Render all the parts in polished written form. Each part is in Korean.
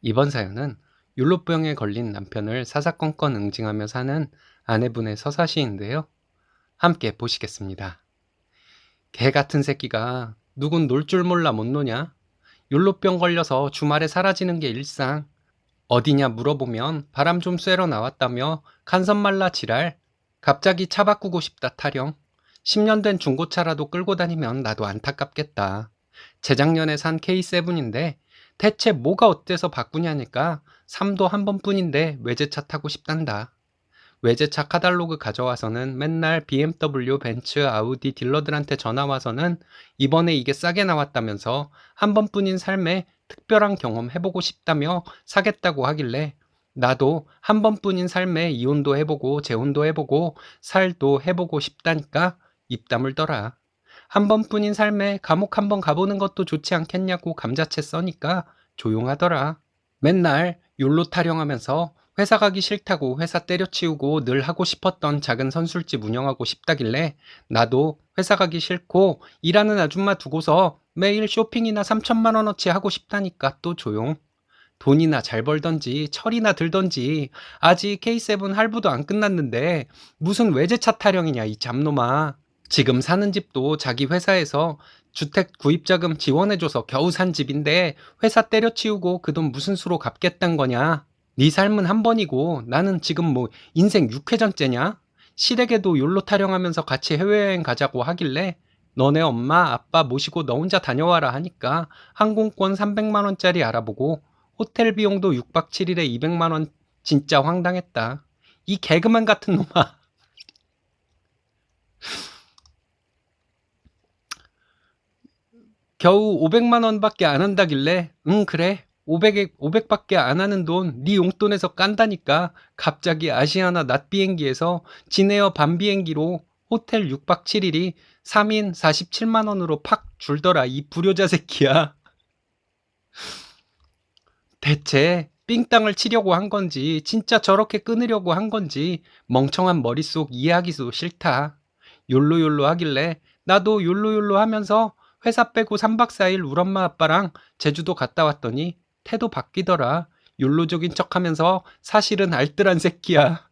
이번 사연은 율로병에 걸린 남편을 사사건건 응징하며 사는 아내분의 서사시인데요. 함께 보시겠습니다. 개 같은 새끼가 누군 놀 줄 몰라 못 노냐? 율로병 걸려서 주말에 사라지는 게 일상. 어디냐 물어보면 바람 좀 쐬러 나왔다며 간섭 말라 지랄. 갑자기 차 바꾸고 싶다 타령. 10년 된 중고차라도 끌고 다니면 나도 안타깝겠다. 재작년에 산 K7인데 대체 뭐가 어때서 바꾸냐니까 3도 한 번뿐인데 외제차 타고 싶단다. 외제차 카달로그 가져와서는 맨날 BMW, 벤츠, 아우디 딜러들한테 전화 와서는 이번에 이게 싸게 나왔다면서 한 번뿐인 삶에 특별한 경험 해보고 싶다며 사겠다고 하길래 나도 한 번뿐인 삶에 이혼도 해보고 재혼도 해보고 살도 해보고 싶다니까 입 다물더라. 한 번뿐인 삶에 감옥 한번 가보는 것도 좋지 않겠냐고 감자채 써니까 조용하더라. 맨날 욜로 타령하면서 회사 가기 싫다고 회사 때려치우고 늘 하고 싶었던 작은 선술집 운영하고 싶다길래 나도 회사 가기 싫고 일하는 아줌마 두고서 매일 쇼핑이나 3천만 원어치 하고 싶다니까 또 조용. 돈이나 잘 벌던지 철이나 들던지 아직 K7 할부도 안 끝났는데 무슨 외제차 타령이냐 이 잡놈아. 지금 사는 집도 자기 회사에서 주택 구입자금 지원해줘서 겨우 산 집인데 회사 때려치우고 그 돈 무슨 수로 갚겠단 거냐? 네 삶은 한 번이고 나는 지금 뭐 인생 6회전째냐? 시댁에도 욜로 타령하면서 같이 해외여행 가자고 하길래 너네 엄마 아빠 모시고 너 혼자 다녀와라 하니까 항공권 300만 원짜리 알아보고 호텔 비용도 6박 7일에 200만 원. 진짜 황당했다. 이 개그맨 같은 놈아. 겨우 500만 원밖에 안 한다길래 응 그래 500밖에 안 하는 돈 네 용돈에서 깐다니까 갑자기 아시아나 낮 비행기에서 진에어 밤 비행기로 호텔 6박 7일이 3인 47만 원으로 팍 줄더라 이 불효자 새끼야. 대체 삥땅을 치려고 한 건지 진짜 저렇게 끊으려고 한 건지 멍청한 머릿속 이해하기도 싫다. 욜로욜로 하길래 나도 욜로욜로 하면서 회사 빼고 3박 4일 우리 엄마 아빠랑 제주도 갔다 왔더니 태도 바뀌더라. 욜로족인 척하면서 사실은 알뜰한 새끼야.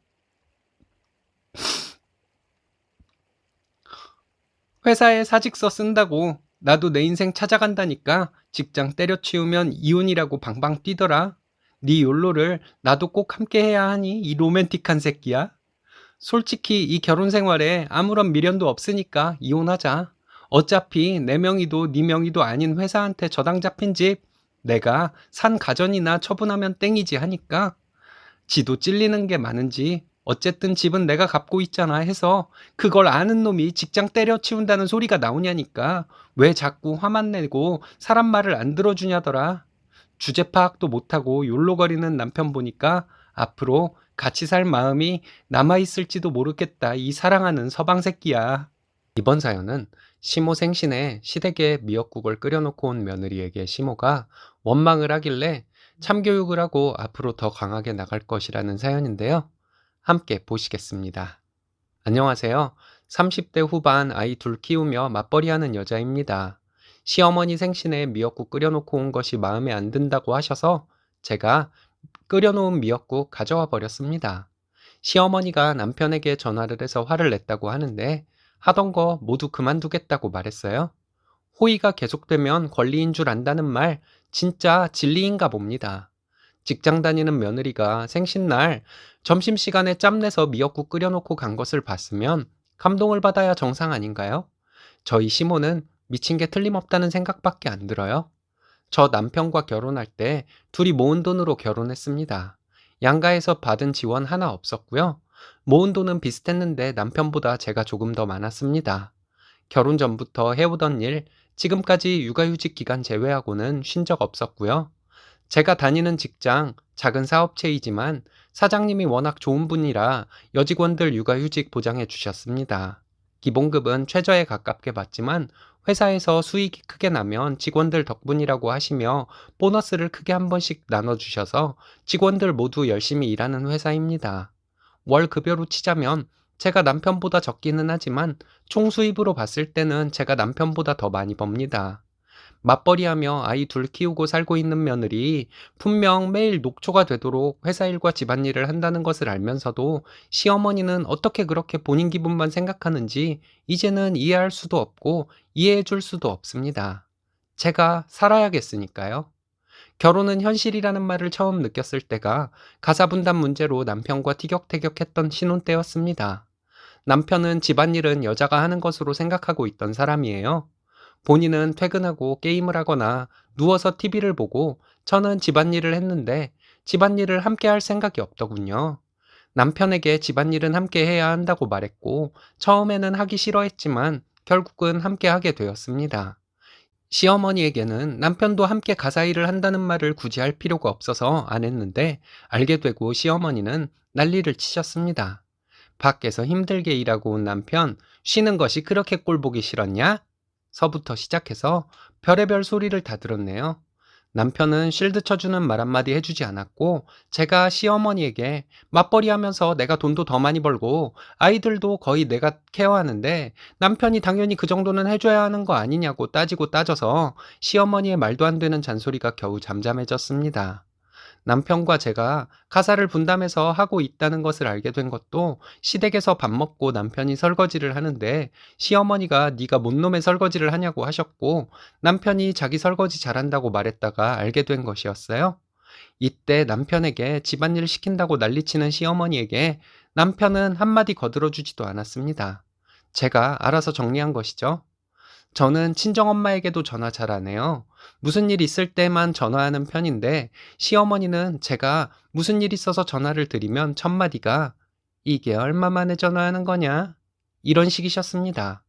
회사에 사직서 쓴다고 나도 내 인생 찾아간다니까 직장 때려치우면 이혼이라고 방방 뛰더라. 네 욜로를 나도 꼭 함께 해야 하니 이 로맨틱한 새끼야. 솔직히 이 결혼 생활에 아무런 미련도 없으니까 이혼하자. 어차피 내 명의도 네 명의도 아닌 회사한테 저당 잡힌 집 내가 산 가전이나 처분하면 땡이지 하니까 지도 찔리는 게 많은지 어쨌든 집은 내가 갚고 있잖아 해서 그걸 아는 놈이 직장 때려치운다는 소리가 나오냐니까 왜 자꾸 화만 내고 사람 말을 안 들어주냐더라. 주제 파악도 못하고 욜로거리는 남편 보니까 앞으로 같이 살 마음이 남아있을지도 모르겠다. 이 사랑하는 서방 새끼야. 이번 사연은 시모 생신에 시댁에 미역국을 끓여놓고 온 며느리에게 시모가 원망을 하길래 참교육을 하고 앞으로 더 강하게 나갈 것이라는 사연인데요. 함께 보시겠습니다. 안녕하세요. 30대 후반 아이 둘 키우며 맞벌이하는 여자입니다. 시어머니 생신에 미역국 끓여놓고 온 것이 마음에 안 든다고 하셔서 제가 끓여놓은 미역국 가져와 버렸습니다. 시어머니가 남편에게 전화를 해서 화를 냈다고 하는데 하던 거 모두 그만두겠다고 말했어요. 호의가 계속되면 권리인 줄 안다는 말 진짜 진리인가 봅니다. 직장 다니는 며느리가 생신날 점심시간에 짬내서 미역국 끓여놓고 간 것을 봤으면 감동을 받아야 정상 아닌가요? 저희 시모는 미친 게 틀림없다는 생각밖에 안 들어요. 저 남편과 결혼할 때 둘이 모은 돈으로 결혼했습니다. 양가에서 받은 지원 하나 없었고요. 모은 돈은 비슷했는데 남편보다 제가 조금 더 많았습니다. 결혼 전부터 해오던 일, 지금까지 육아휴직 기간 제외하고는 쉰 적 없었고요. 제가 다니는 직장, 작은 사업체이지만 사장님이 워낙 좋은 분이라 여직원들 육아휴직 보장해 주셨습니다. 기본급은 최저에 가깝게 받지만 회사에서 수익이 크게 나면 직원들 덕분이라고 하시며 보너스를 크게 한 번씩 나눠주셔서 직원들 모두 열심히 일하는 회사입니다. 월 급여로 치자면 제가 남편보다 적기는 하지만 총 수입으로 봤을 때는 제가 남편보다 더 많이 법니다. 맞벌이하며 아이 둘 키우고 살고 있는 며느리 분명 매일 녹초가 되도록 회사 일과 집안일을 한다는 것을 알면서도 시어머니는 어떻게 그렇게 본인 기분만 생각하는지 이제는 이해할 수도 없고 이해해 줄 수도 없습니다. 제가 살아야겠으니까요. 결혼은 현실이라는 말을 처음 느꼈을 때가 가사 분담 문제로 남편과 티격태격했던 신혼 때였습니다. 남편은 집안일은 여자가 하는 것으로 생각하고 있던 사람이에요. 본인은 퇴근하고 게임을 하거나 누워서 TV를 보고 저는 집안일을 했는데 집안일을 함께 할 생각이 없더군요. 남편에게 집안일은 함께 해야 한다고 말했고 처음에는 하기 싫어했지만 결국은 함께 하게 되었습니다. 시어머니에게는 남편도 함께 가사 일을 한다는 말을 굳이 할 필요가 없어서 안 했는데 알게 되고 시어머니는 난리를 치셨습니다. 밖에서 힘들게 일하고 온 남편, 쉬는 것이 그렇게 꼴보기 싫었냐? 서부터 시작해서 별의별 소리를 다 들었네요. 남편은 실드 쳐주는 말 한마디 해주지 않았고, 제가 시어머니에게 맞벌이 하면서 내가 돈도 더 많이 벌고, 아이들도 거의 내가 케어하는데, 남편이 당연히 그 정도는 해줘야 하는 거 아니냐고 따지고 따져서, 시어머니의 말도 안 되는 잔소리가 겨우 잠잠해졌습니다. 남편과 제가 가사를 분담해서 하고 있다는 것을 알게 된 것도 시댁에서 밥 먹고 남편이 설거지를 하는데 시어머니가 네가 뭔 놈의 설거지를 하냐고 하셨고 남편이 자기 설거지 잘한다고 말했다가 알게 된 것이었어요. 이때 남편에게 집안일을 시킨다고 난리치는 시어머니에게 남편은 한마디 거들어주지도 않았습니다. 제가 알아서 정리한 것이죠. 저는 친정엄마에게도 전화 잘 안 해요. 무슨 일 있을 때만 전화하는 편인데 시어머니는 제가 무슨 일 있어서 전화를 드리면 첫마디가 이게 얼마 만에 전화하는 거냐? 이런 식이셨습니다.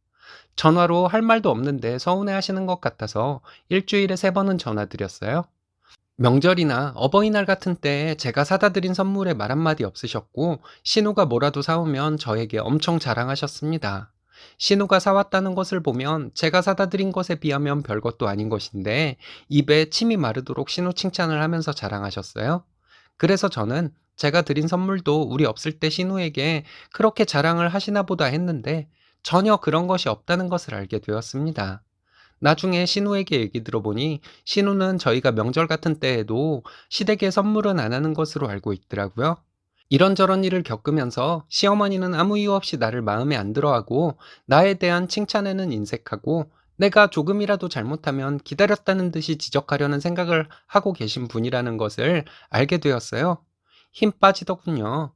전화로 할 말도 없는데 서운해 하시는 것 같아서 일주일에 3번은 전화 드렸어요. 명절이나 어버이날 같은 때에 제가 사다 드린 선물에 말 한마디 없으셨고 신우가 뭐라도 사오면 저에게 엄청 자랑하셨습니다. 신우가 사왔다는 것을 보면 제가 사다 드린 것에 비하면 별것도 아닌 것인데 입에 침이 마르도록 신우 칭찬을 하면서 자랑하셨어요. 그래서 저는 제가 드린 선물도 우리 없을 때 신우에게 그렇게 자랑을 하시나 보다 했는데 전혀 그런 것이 없다는 것을 알게 되었습니다. 나중에 신우에게 얘기 들어보니 신우는 저희가 명절 같은 때에도 시댁에 선물은 안 하는 것으로 알고 있더라고요. 이런저런 일을 겪으면서 시어머니는 아무 이유 없이 나를 마음에 안 들어하고 나에 대한 칭찬에는 인색하고 내가 조금이라도 잘못하면 기다렸다는 듯이 지적하려는 생각을 하고 계신 분이라는 것을 알게 되었어요. 힘 빠지더군요.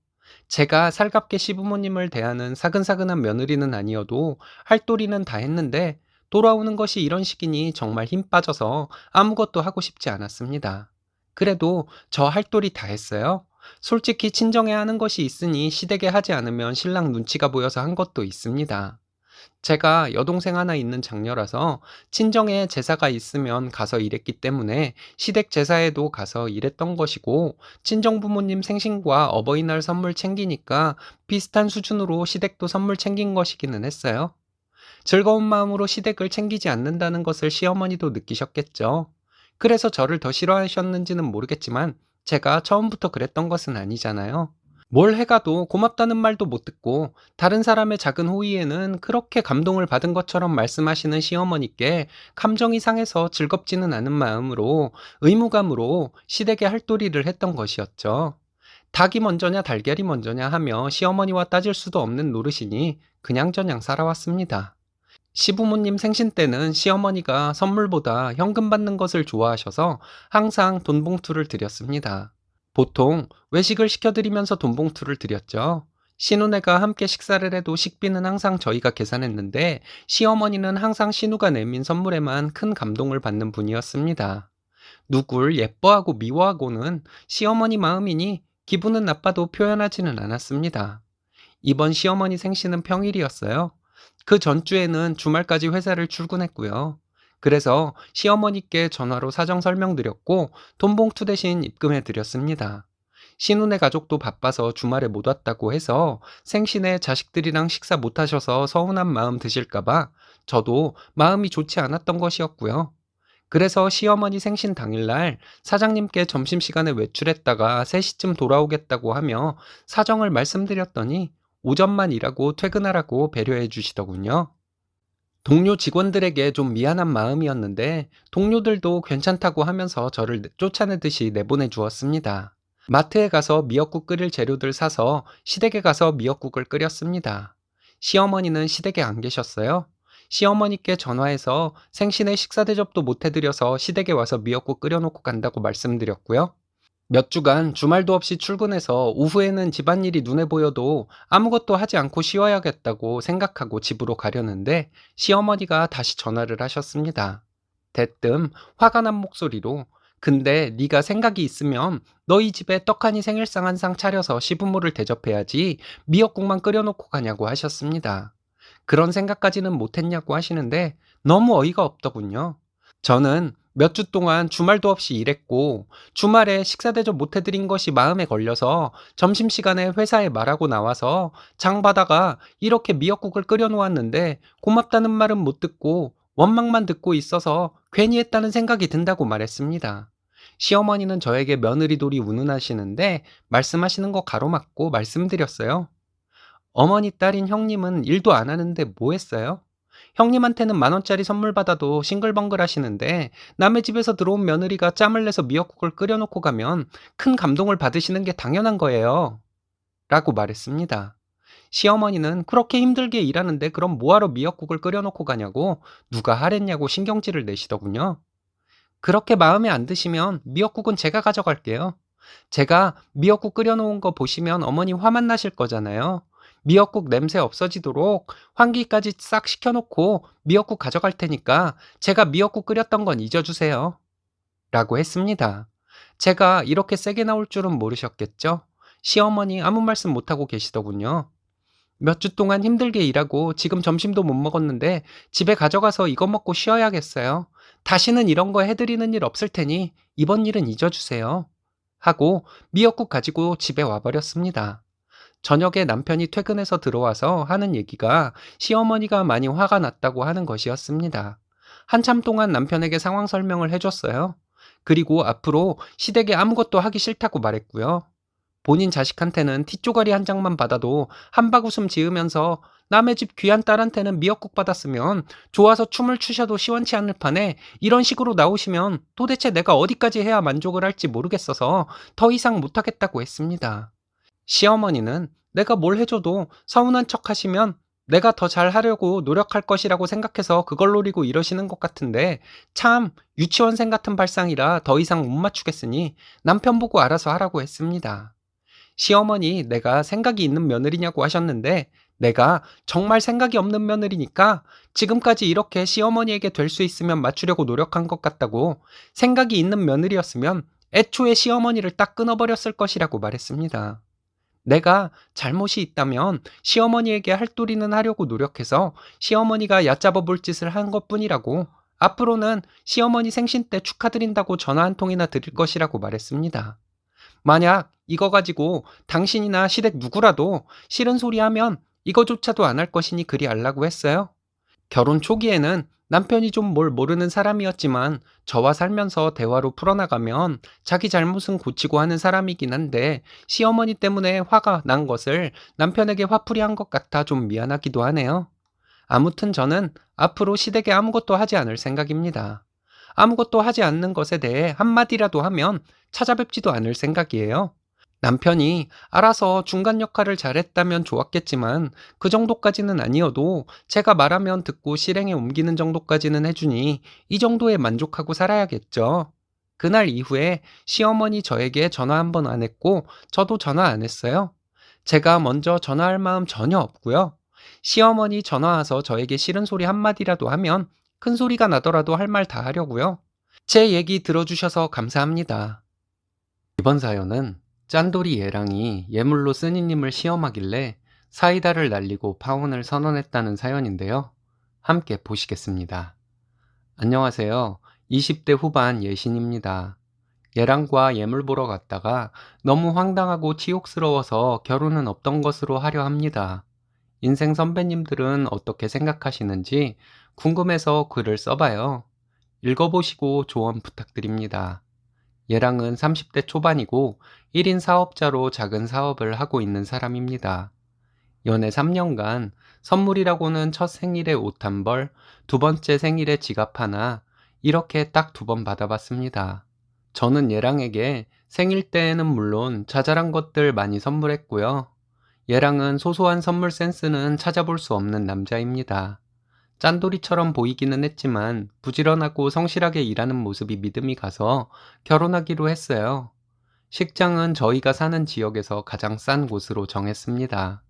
제가 살갑게 시부모님을 대하는 사근사근한 며느리는 아니어도 할 도리는 다 했는데 돌아오는 것이 이런 식이니 정말 힘 빠져서 아무것도 하고 싶지 않았습니다. 그래도 저 할 도리 다 했어요. 솔직히 친정에 하는 것이 있으니 시댁에 하지 않으면 신랑 눈치가 보여서 한 것도 있습니다. 제가 여동생 하나 있는 장녀라서 친정에 제사가 있으면 가서 일했기 때문에 시댁 제사에도 가서 일했던 것이고 친정 부모님 생신과 어버이날 선물 챙기니까 비슷한 수준으로 시댁도 선물 챙긴 것이기는 했어요. 즐거운 마음으로 시댁을 챙기지 않는다는 것을 시어머니도 느끼셨겠죠. 그래서 저를 더 싫어하셨는지는 모르겠지만 제가 처음부터 그랬던 것은 아니잖아요. 뭘 해가도 고맙다는 말도 못 듣고 다른 사람의 작은 호의에는 그렇게 감동을 받은 것처럼 말씀하시는 시어머니께 감정이 상해서 즐겁지는 않은 마음으로 의무감으로 시댁에 할 도리를 했던 것이었죠. 닭이 먼저냐 달걀이 먼저냐 하며 시어머니와 따질 수도 없는 노릇이니 그냥저냥 살아왔습니다. 시부모님 생신 때는 시어머니가 선물보다 현금 받는 것을 좋아하셔서 항상 돈 봉투를 드렸습니다. 보통 외식을 시켜드리면서 돈 봉투를 드렸죠. 신우네가 함께 식사를 해도 식비는 항상 저희가 계산했는데 시어머니는 항상 신우가 내민 선물에만 큰 감동을 받는 분이었습니다. 누굴 예뻐하고 미워하고는 시어머니 마음이니 기분은 나빠도 표현하지는 않았습니다. 이번 시어머니 생신은 평일이었어요. 그 전주에는 주말까지 회사를 출근했고요. 그래서 시어머니께 전화로 사정 설명드렸고 돈 봉투 대신 입금해 드렸습니다. 신혼의 가족도 바빠서 주말에 못 왔다고 해서 생신에 자식들이랑 식사 못 하셔서 서운한 마음 드실까봐 저도 마음이 좋지 않았던 것이었고요. 그래서 시어머니 생신 당일날 사장님께 점심시간에 외출했다가 3시쯤 돌아오겠다고 하며 사정을 말씀드렸더니 오전만 일하고 퇴근하라고 배려해 주시더군요. 동료 직원들에게 좀 미안한 마음이었는데 동료들도 괜찮다고 하면서 저를 쫓아내듯이 내보내 주었습니다. 마트에 가서 미역국 끓일 재료들 사서 시댁에 가서 미역국을 끓였습니다. 시어머니는 시댁에 안 계셨어요. 시어머니께 전화해서 생신에 식사 대접도 못 해드려서 시댁에 와서 미역국 끓여놓고 간다고 말씀드렸고요. 몇 주간 주말도 없이 출근해서 오후에는 집안일이 눈에 보여도 아무것도 하지 않고 쉬어야겠다고 생각하고 집으로 가려는데 시어머니가 다시 전화를 하셨습니다. 대뜸 화가 난 목소리로 근데 네가 생각이 있으면 너희 집에 떡하니 생일상 한 상 차려서 시부모를 대접해야지 미역국만 끓여놓고 가냐고 하셨습니다. 그런 생각까지는 못했냐고 하시는데 너무 어이가 없더군요. 저는 몇 주 동안 주말도 없이 일했고 주말에 식사 대접 못 해드린 것이 마음에 걸려서 점심시간에 회사에 말하고 나와서 장 봐다가 이렇게 미역국을 끓여 놓았는데 고맙다는 말은 못 듣고 원망만 듣고 있어서 괜히 했다는 생각이 든다고 말했습니다. 시어머니는 저에게 며느리돌이 운운하시는데 말씀하시는 거 가로막고 말씀드렸어요. 어머니 딸인 형님은 일도 안 하는데 뭐 했어요? 형님한테는 10,000원짜리 선물 받아도 싱글벙글 하시는데 남의 집에서 들어온 며느리가 짬을 내서 미역국을 끓여놓고 가면 큰 감동을 받으시는 게 당연한 거예요. 라고 말했습니다. 시어머니는 그렇게 힘들게 일하는데 그럼 뭐하러 미역국을 끓여놓고 가냐고 누가 하랬냐고 신경질을 내시더군요. 그렇게 마음에 안 드시면 미역국은 제가 가져갈게요. 제가 미역국 끓여놓은 거 보시면 어머니 화만 나실 거잖아요. 미역국 냄새 없어지도록 환기까지 싹 시켜놓고 미역국 가져갈 테니까 제가 미역국 끓였던 건 잊어주세요. 라고 했습니다. 제가 이렇게 세게 나올 줄은 모르셨겠죠? 시어머니 아무 말씀 못하고 계시더군요. 몇 주 동안 힘들게 일하고 지금 점심도 못 먹었는데 집에 가져가서 이거 먹고 쉬어야겠어요. 다시는 이런 거 해드리는 일 없을 테니 이번 일은 잊어주세요. 하고 미역국 가지고 집에 와버렸습니다. 저녁에 남편이 퇴근해서 들어와서 하는 얘기가 시어머니가 많이 화가 났다고 하는 것이었습니다. 한참 동안 남편에게 상황 설명을 해줬어요. 그리고 앞으로 시댁에 아무것도 하기 싫다고 말했고요. 본인 자식한테는 티쪼가리 한 장만 받아도 한바구음 지으면서 남의 집 귀한 딸한테는 미역국 받았으면 좋아서 춤을 추셔도 시원치 않을 판에 이런 식으로 나오시면 도대체 내가 어디까지 해야 만족을 할지 모르겠어서 더 이상 못하겠다고 했습니다. 시어머니는 내가 뭘 해줘도 서운한 척 하시면 내가 더 잘하려고 노력할 것이라고 생각해서 그걸 노리고 이러시는 것 같은데 참 유치원생 같은 발상이라 더 이상 못 맞추겠으니 남편 보고 알아서 하라고 했습니다. 시어머니 내가 생각이 있는 며느리냐고 하셨는데 내가 정말 생각이 없는 며느리니까 지금까지 이렇게 시어머니에게 될 수 있으면 맞추려고 노력한 것 같다고 생각이 있는 며느리였으면 애초에 시어머니를 딱 끊어버렸을 것이라고 말했습니다. 내가 잘못이 있다면 시어머니에게 할도리는 하려고 노력해서 시어머니가 얕잡아 볼 짓을 한 것뿐이라고 앞으로는 시어머니 생신 때 축하드린다고 전화 한 통이나 드릴 것이라고 말했습니다. 만약 이거 가지고 당신이나 시댁 누구라도 싫은 소리 하면 이거조차도 안 할 것이니 그리 알라고 했어요. 결혼 초기에는 남편이 좀 뭘 모르는 사람이었지만 저와 살면서 대화로 풀어나가면 자기 잘못은 고치고 하는 사람이긴 한데 시어머니 때문에 화가 난 것을 남편에게 화풀이 한 것 같아 좀 미안하기도 하네요. 아무튼 저는 앞으로 시댁에 아무것도 하지 않을 생각입니다. 아무것도 하지 않는 것에 대해 한마디라도 하면 찾아뵙지도 않을 생각이에요. 남편이 알아서 중간 역할을 잘했다면 좋았겠지만 그 정도까지는 아니어도 제가 말하면 듣고 실행에 옮기는 정도까지는 해주니 이 정도에 만족하고 살아야겠죠. 그날 이후에 시어머니 저에게 전화 한 번 안 했고 저도 전화 안 했어요. 제가 먼저 전화할 마음 전혀 없고요. 시어머니 전화 와서 저에게 싫은 소리 한마디라도 하면 큰 소리가 나더라도 할 말 다 하려고요. 제 얘기 들어주셔서 감사합니다. 이번 사연은 짠돌이 예랑이 예물로 쓰니님을 시험하길래 사이다를 날리고 파혼을 선언했다는 사연인데요. 함께 보시겠습니다. 안녕하세요. 20대 후반 예신입니다. 예랑과 예물 보러 갔다가 너무 황당하고 치욕스러워서 결혼은 없던 것으로 하려 합니다. 인생 선배님들은 어떻게 생각하시는지 궁금해서 글을 써봐요. 읽어보시고 조언 부탁드립니다. 예랑은 30대 초반이고 1인 사업자로 작은 사업을 하고 있는 사람입니다. 연애 3년간 선물이라고는 첫 생일에 옷 한 벌, 두 번째 생일에 지갑 하나, 이렇게 딱 두 번 받아봤습니다. 저는 얘랑에게 생일 때에는 물론 자잘한 것들 많이 선물했고요. 얘랑은 소소한 선물 센스는 찾아볼 수 없는 남자입니다. 짠돌이처럼 보이기는 했지만 부지런하고 성실하게 일하는 모습이 믿음이 가서 결혼하기로 했어요. 식장은 저희가 사는 지역에서 가장 싼 곳으로 정했습니다.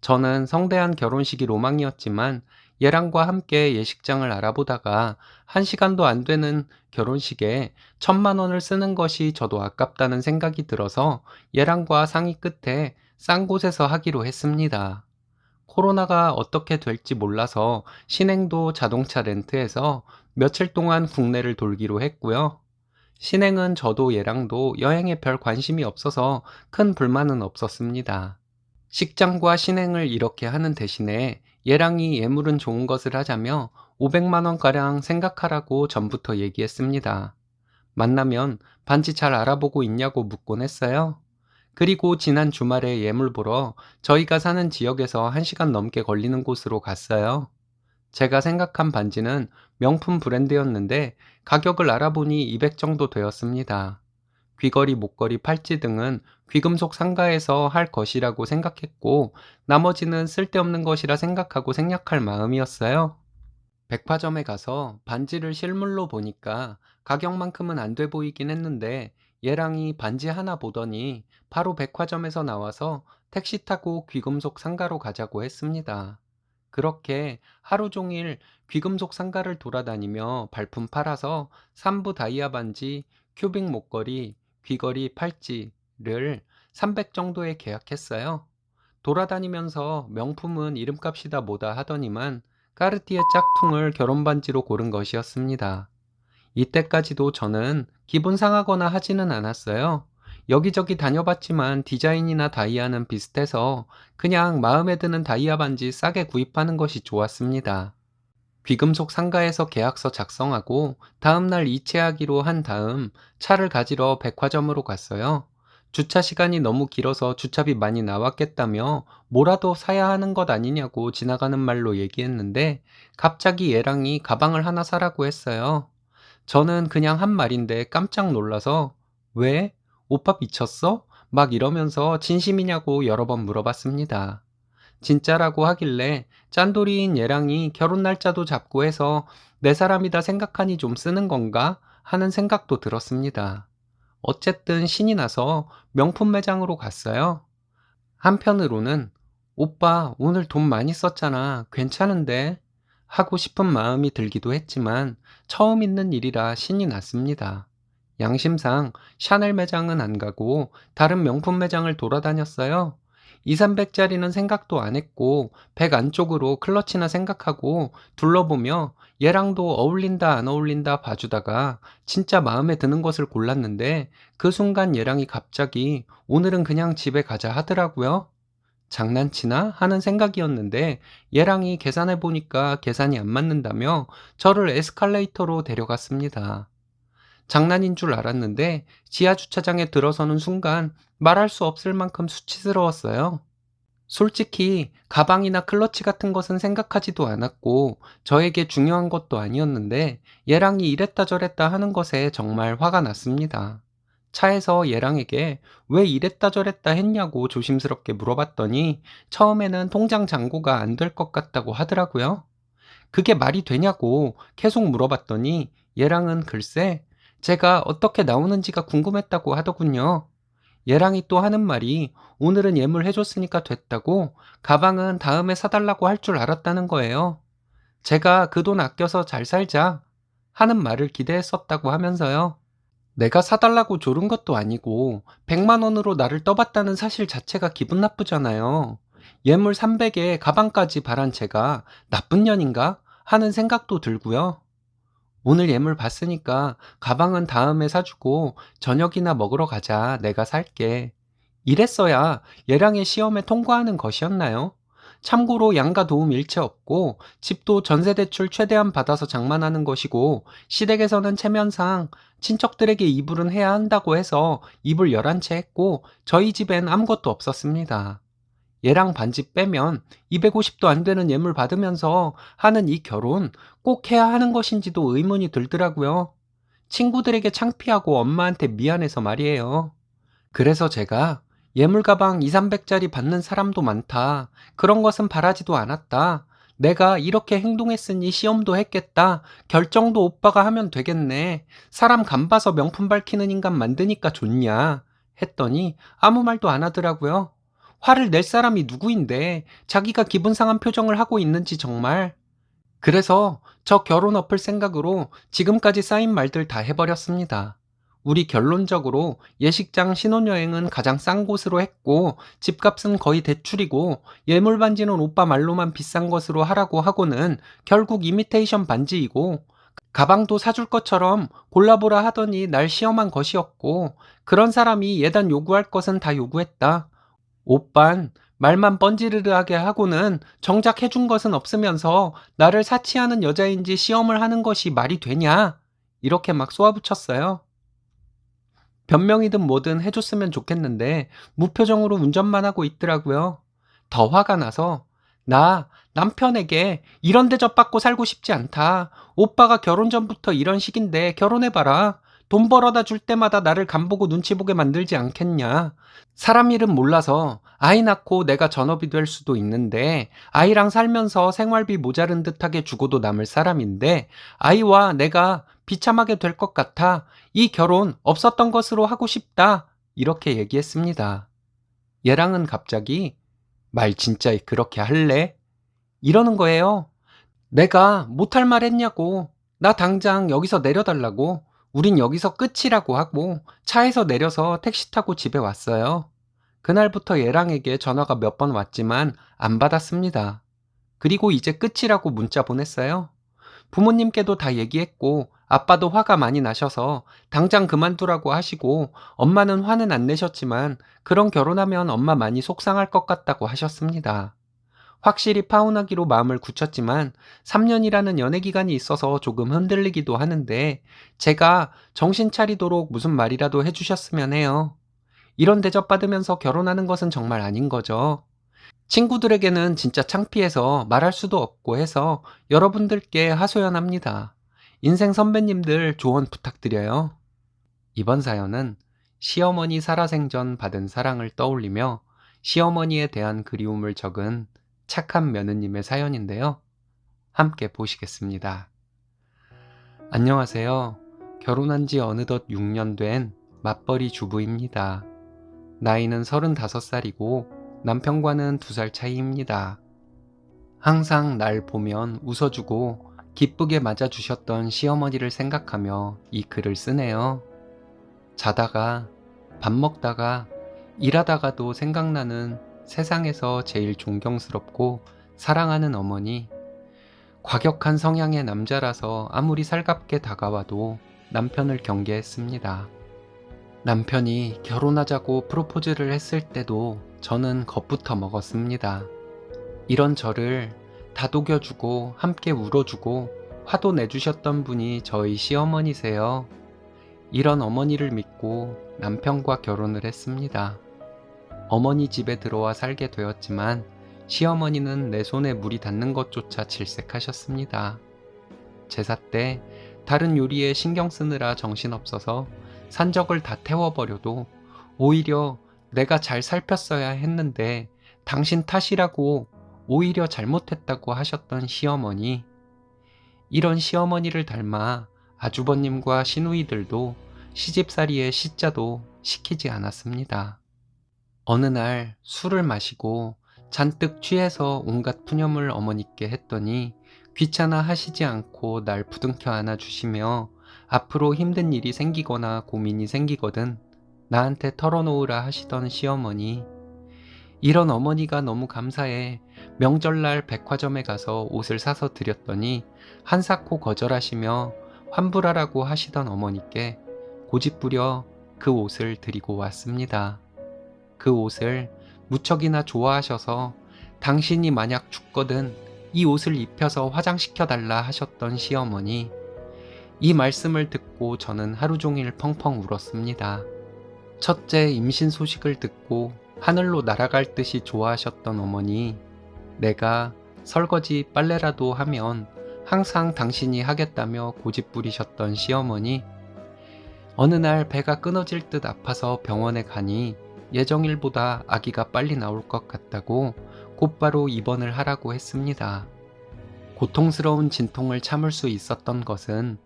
저는 성대한 결혼식이 로망이었지만 얘랑과 함께 예식장을 알아보다가 1시간도 안 되는 결혼식에 1,000만 원을 쓰는 것이 저도 아깝다는 생각이 들어서 얘랑과 상의 끝에 싼 곳에서 하기로 했습니다. 코로나가 어떻게 될지 몰라서 신행도 자동차 렌트해서 며칠 동안 국내를 돌기로 했고요. 신행은 저도 얘랑도 여행에 별 관심이 없어서 큰 불만은 없었습니다. 식장과 신행을 이렇게 하는 대신에 얘랑이 예물은 좋은 것을 하자며 500만 원가량 생각하라고 전부터 얘기했습니다. 만나면 반지 잘 알아보고 있냐고 묻곤 했어요. 그리고 지난 주말에 예물 보러 저희가 사는 지역에서 1시간 넘게 걸리는 곳으로 갔어요. 제가 생각한 반지는 명품 브랜드였는데 가격을 알아보니 200 정도 되었습니다. 귀걸이, 목걸이, 팔찌 등은 귀금속 상가에서 할 것이라고 생각했고 나머지는 쓸데없는 것이라 생각하고 생략할 마음이었어요. 백화점에 가서 반지를 실물로 보니까 가격만큼은 안 돼 보이긴 했는데 얘랑이 반지 하나 보더니 바로 백화점에서 나와서 택시 타고 귀금속 상가로 가자고 했습니다. 그렇게 하루 종일 귀금속 상가를 돌아다니며 발품 팔아서 삼부 다이아 반지, 큐빅 목걸이, 귀걸이, 팔찌를 300 정도에 계약했어요. 돌아다니면서 명품은 이름값이다 뭐다 하더니만 까르띠에 짝퉁을 결혼반지로 고른 것이었습니다. 이때까지도 저는 기분 상하거나 하지는 않았어요. 여기저기 다녀봤지만 디자인이나 다이아는 비슷해서 그냥 마음에 드는 다이아 반지 싸게 구입하는 것이 좋았습니다. 귀금속 상가에서 계약서 작성하고 다음날 이체하기로 한 다음 차를 가지러 백화점으로 갔어요. 주차 시간이 너무 길어서 주차비 많이 나왔겠다며 뭐라도 사야 하는 것 아니냐고 지나가는 말로 얘기했는데 갑자기 얘랑이 가방을 하나 사라고 했어요. 저는 그냥 한 말인데 깜짝 놀라서 왜? 오빠 미쳤어? 막 이러면서 진심이냐고 여러 번 물어봤습니다. 진짜라고 하길래 짠돌이인 얘랑이 결혼 날짜도 잡고 해서 내 사람이다 생각하니 좀 쓰는 건가 하는 생각도 들었습니다. 어쨌든 신이 나서 명품 매장으로 갔어요. 한편으로는 오빠 오늘 돈 많이 썼잖아. 괜찮은데? 하고 싶은 마음이 들기도 했지만 처음 있는 일이라 신이 났습니다. 양심상 샤넬 매장은 안 가고 다른 명품 매장을 돌아다녔어요. 2, 300짜리는 생각도 안 했고 100 안쪽으로 클러치나 생각하고 둘러보며 얘랑도 어울린다 안 어울린다 봐주다가 진짜 마음에 드는 것을 골랐는데 그 순간 얘랑이 갑자기 오늘은 그냥 집에 가자 하더라고요. 장난치나? 하는 생각이었는데 얘랑이 계산해 보니까 계산이 안 맞는다며 저를 에스컬레이터로 데려갔습니다. 장난인 줄 알았는데 지하 주차장에 들어서는 순간 말할 수 없을 만큼 수치스러웠어요. 솔직히 가방이나 클러치 같은 것은 생각하지도 않았고 저에게 중요한 것도 아니었는데 얘랑이 이랬다 저랬다 하는 것에 정말 화가 났습니다. 차에서 얘랑에게 왜 이랬다 저랬다 했냐고 조심스럽게 물어봤더니 처음에는 통장 잔고가 안 될 것 같다고 하더라고요. 그게 말이 되냐고 계속 물어봤더니 얘랑은 글쎄 제가 어떻게 나오는지가 궁금했다고 하더군요. 얘랑이 또 하는 말이 오늘은 예물 해줬으니까 됐다고 가방은 다음에 사달라고 할 줄 알았다는 거예요. 제가 그 돈 아껴서 잘 살자 하는 말을 기대했었다고 하면서요. 내가 사달라고 조른 것도 아니고 100만 원으로 나를 떠봤다는 사실 자체가 기분 나쁘잖아요. 예물 300에 가방까지 바란 제가 나쁜 년인가 하는 생각도 들고요. 오늘 예물 봤으니까 가방은 다음에 사주고 저녁이나 먹으러 가자. 내가 살게. 이랬어야 얘랑의 시험에 통과하는 것이었나요? 참고로 양가 도움 일체 없고 집도 전세대출 최대한 받아서 장만하는 것이고 시댁에서는 체면상 친척들에게 이불은 해야 한다고 해서 이불 11채 했고 저희 집엔 아무것도 없었습니다. 얘랑 반지 빼면 250도 안 되는 예물 받으면서 하는 이 결혼 꼭 해야 하는 것인지도 의문이 들더라고요. 친구들에게 창피하고 엄마한테 미안해서 말이에요. 그래서 제가 예물 가방 2, 300짜리 받는 사람도 많다. 그런 것은 바라지도 않았다. 내가 이렇게 행동했으니 시험도 했겠다. 결정도 오빠가 하면 되겠네. 사람 간 봐서 명품 밝히는 인간 만드니까 좋냐. 했더니 아무 말도 안 하더라고요. 화를 낼 사람이 누구인데 자기가 기분 상한 표정을 하고 있는지 정말. 그래서 저 결혼 엎을 생각으로 지금까지 쌓인 말들 다 해버렸습니다. 우리 결론적으로 예식장 신혼여행은 가장 싼 곳으로 했고 집값은 거의 대출이고 예물 반지는 오빠 말로만 비싼 것으로 하라고 하고는 결국 이미테이션 반지이고 가방도 사줄 것처럼 골라보라 하더니 날 시험한 것이었고 그런 사람이 예단 요구할 것은 다 요구했다. 오빤 말만 뻔지르르하게 하고는 정작 해준 것은 없으면서 나를 사치하는 여자인지 시험을 하는 것이 말이 되냐? 이렇게 막 쏘아붙였어요. 변명이든 뭐든 해줬으면 좋겠는데 무표정으로 운전만 하고 있더라고요. 더 화가 나서 나 남편에게 이런 대접 받고 살고 싶지 않다. 오빠가 결혼 전부터 이런 식인데 결혼해봐라. 돈 벌어다 줄 때마다 나를 간보고 눈치 보게 만들지 않겠냐. 사람 일은 몰라서 아이 낳고 내가 전업이 될 수도 있는데 아이랑 살면서 생활비 모자른 듯하게 주고도 남을 사람인데 아이와 내가 비참하게 될 것 같아. 이 결혼 없었던 것으로 하고 싶다. 이렇게 얘기했습니다. 얘랑은 갑자기 말 진짜 그렇게 할래? 이러는 거예요. 내가 못할 말 했냐고. 나 당장 여기서 내려달라고. 우린 여기서 끝이라고 하고 차에서 내려서 택시 타고 집에 왔어요. 그날부터 얘랑에게 전화가 몇 번 왔지만 안 받았습니다. 그리고 이제 끝이라고 문자 보냈어요. 부모님께도 다 얘기했고 아빠도 화가 많이 나셔서 당장 그만두라고 하시고 엄마는 화는 안 내셨지만 그런 결혼하면 엄마 많이 속상할 것 같다고 하셨습니다. 확실히 파혼하기로 마음을 굳혔지만 3년이라는 연애 기간이 있어서 조금 흔들리기도 하는데 제가 정신 차리도록 무슨 말이라도 해주셨으면 해요. 이런 대접받으면서 결혼하는 것은 정말 아닌 거죠. 친구들에게는 진짜 창피해서 말할 수도 없고 해서 여러분들께 하소연합니다. 인생 선배님들 조언 부탁드려요. 이번 사연은 시어머니 살아생전 받은 사랑을 떠올리며 시어머니에 대한 그리움을 적은 착한 며느님의 사연인데요. 함께 보시겠습니다. 안녕하세요. 결혼한 지 어느덧 6년 된 맞벌이 주부입니다. 나이는 35살이고 남편과는 2살 차이입니다. 항상 날 보면 웃어주고 기쁘게 맞아주셨던 시어머니를 생각하며 이 글을 쓰네요. 자다가, 밥 먹다가, 일하다가도 생각나는 세상에서 제일 존경스럽고 사랑하는 어머니. 과격한 성향의 남자라서 아무리 살갑게 다가와도 남편을 경계했습니다. 남편이 결혼하자고 프로포즈를 했을 때도 저는 겁부터 먹었습니다. 이런 저를 다독여주고 함께 울어주고 화도 내주셨던 분이 저희 시어머니세요. 이런 어머니를 믿고 남편과 결혼을 했습니다. 어머니 집에 들어와 살게 되었지만 시어머니는 내 손에 물이 닿는 것조차 질색하셨습니다. 제사 때 다른 요리에 신경 쓰느라 정신없어서 산적을 다 태워버려도 오히려 내가 잘 살폈어야 했는데 당신 탓이라고 오히려 잘못했다고 하셨던 시어머니. 이런 시어머니를 닮아 아주버님과 시누이들도 시집살이의 시자도 시키지 않았습니다. 어느 날 술을 마시고 잔뜩 취해서 온갖 푸념을 어머니께 했더니 귀찮아 하시지 않고 날 부둥켜 안아주시며 앞으로 힘든 일이 생기거나 고민이 생기거든 나한테 털어놓으라 하시던 시어머니. 이런 어머니가 너무 감사해 명절날 백화점에 가서 옷을 사서 드렸더니 한사코 거절하시며 환불하라고 하시던 어머니께 고집부려 그 옷을 드리고 왔습니다. 그 옷을 무척이나 좋아하셔서 당신이 만약 죽거든 이 옷을 입혀서 화장시켜달라 하셨던 시어머니. 이 말씀을 듣고 저는 하루 종일 펑펑 울었습니다. 첫째 임신 소식을 듣고 하늘로 날아갈 듯이 좋아하셨던 어머니, 내가 설거지 빨래라도 하면 항상 당신이 하겠다며 고집 부리셨던 시어머니, 어느 날 배가 끊어질 듯 아파서 병원에 가니 예정일보다 아기가 빨리 나올 것 같다고 곧바로 입원을 하라고 했습니다. 고통스러운 진통을 참을 수 있었던 것은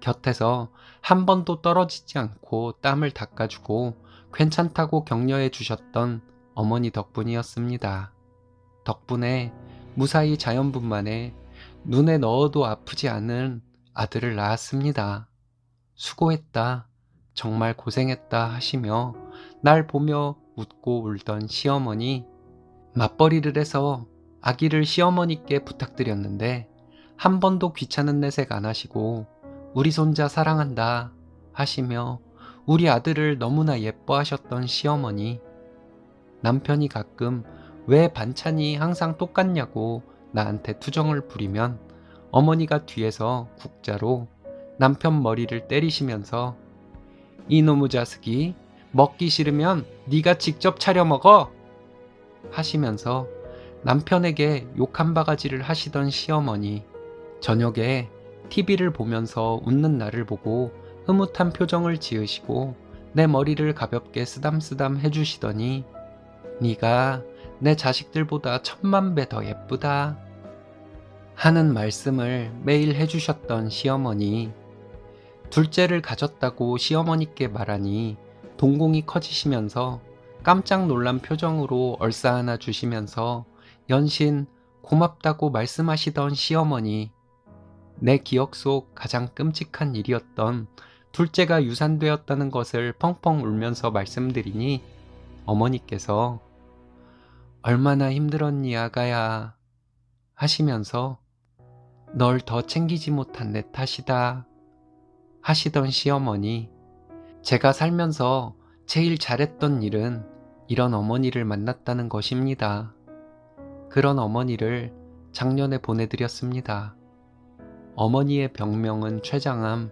곁에서 한 번도 떨어지지 않고 땀을 닦아주고 괜찮다고 격려해 주셨던 어머니 덕분이었습니다. 덕분에 무사히 자연분만에 눈에 넣어도 아프지 않은 아들을 낳았습니다. 수고했다. 정말 고생했다 하시며 날 보며 웃고 울던 시어머니, 맞벌이를 해서 아기를 시어머니께 부탁드렸는데 한 번도 귀찮은 내색 안 하시고 우리 손자 사랑한다 하시며 우리 아들을 너무나 예뻐하셨던 시어머니, 남편이 가끔 왜 반찬이 항상 똑같냐고 나한테 투정을 부리면 어머니가 뒤에서 국자로 남편 머리를 때리시면서 이놈의 자식이 먹기 싫으면 네가 직접 차려 먹어 하시면서 남편에게 욕 한 바가지를 하시던 시어머니, 저녁에 TV를 보면서 웃는 나를 보고 흐뭇한 표정을 지으시고 내 머리를 가볍게 쓰담쓰담 해주시더니 네가 내 자식들보다 10,000배 더 예쁘다 하는 말씀을 매일 해주셨던 시어머니, 둘째를 가졌다고 시어머니께 말하니 동공이 커지시면서 깜짝 놀란 표정으로 얼싸 안아 주시면서 연신 고맙다고 말씀하시던 시어머니, 내 기억 속 가장 끔찍한 일이었던 둘째가 유산되었다는 것을 펑펑 울면서 말씀드리니 어머니께서 얼마나 힘들었니 아가야 하시면서 널 더 챙기지 못한 내 탓이다 하시던 시어머니, 제가 살면서 제일 잘했던 일은 이런 어머니를 만났다는 것입니다. 그런 어머니를 작년에 보내드렸습니다. 어머니의 병명은 췌장암,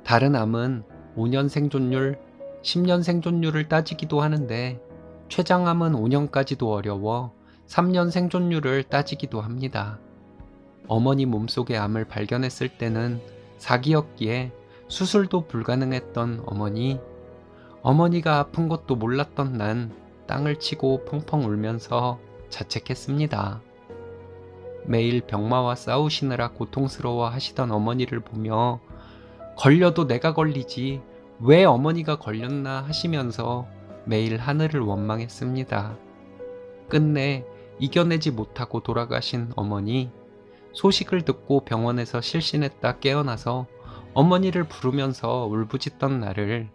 다른 암은 5년 생존율, 10년 생존율을 따지기도 하는데 췌장암은 5년까지도 어려워 3년 생존율을 따지기도 합니다. 어머니 몸속의 암을 발견했을 때는 4기였기에 수술도 불가능했던 어머니가 아픈 것도 몰랐던 난 땅을 치고 펑펑 울면서 자책했습니다. 매일 병마와 싸우시느라 고통스러워 하시던 어머니를 보며 걸려도 내가 걸리지 왜 어머니가 걸렸나 하시면서 매일 하늘을 원망했습니다. 끝내 이겨내지 못하고 돌아가신 어머니, 소식을 듣고 병원에서 실신했다 깨어나서 어머니를 부르면서 울부짖던 나를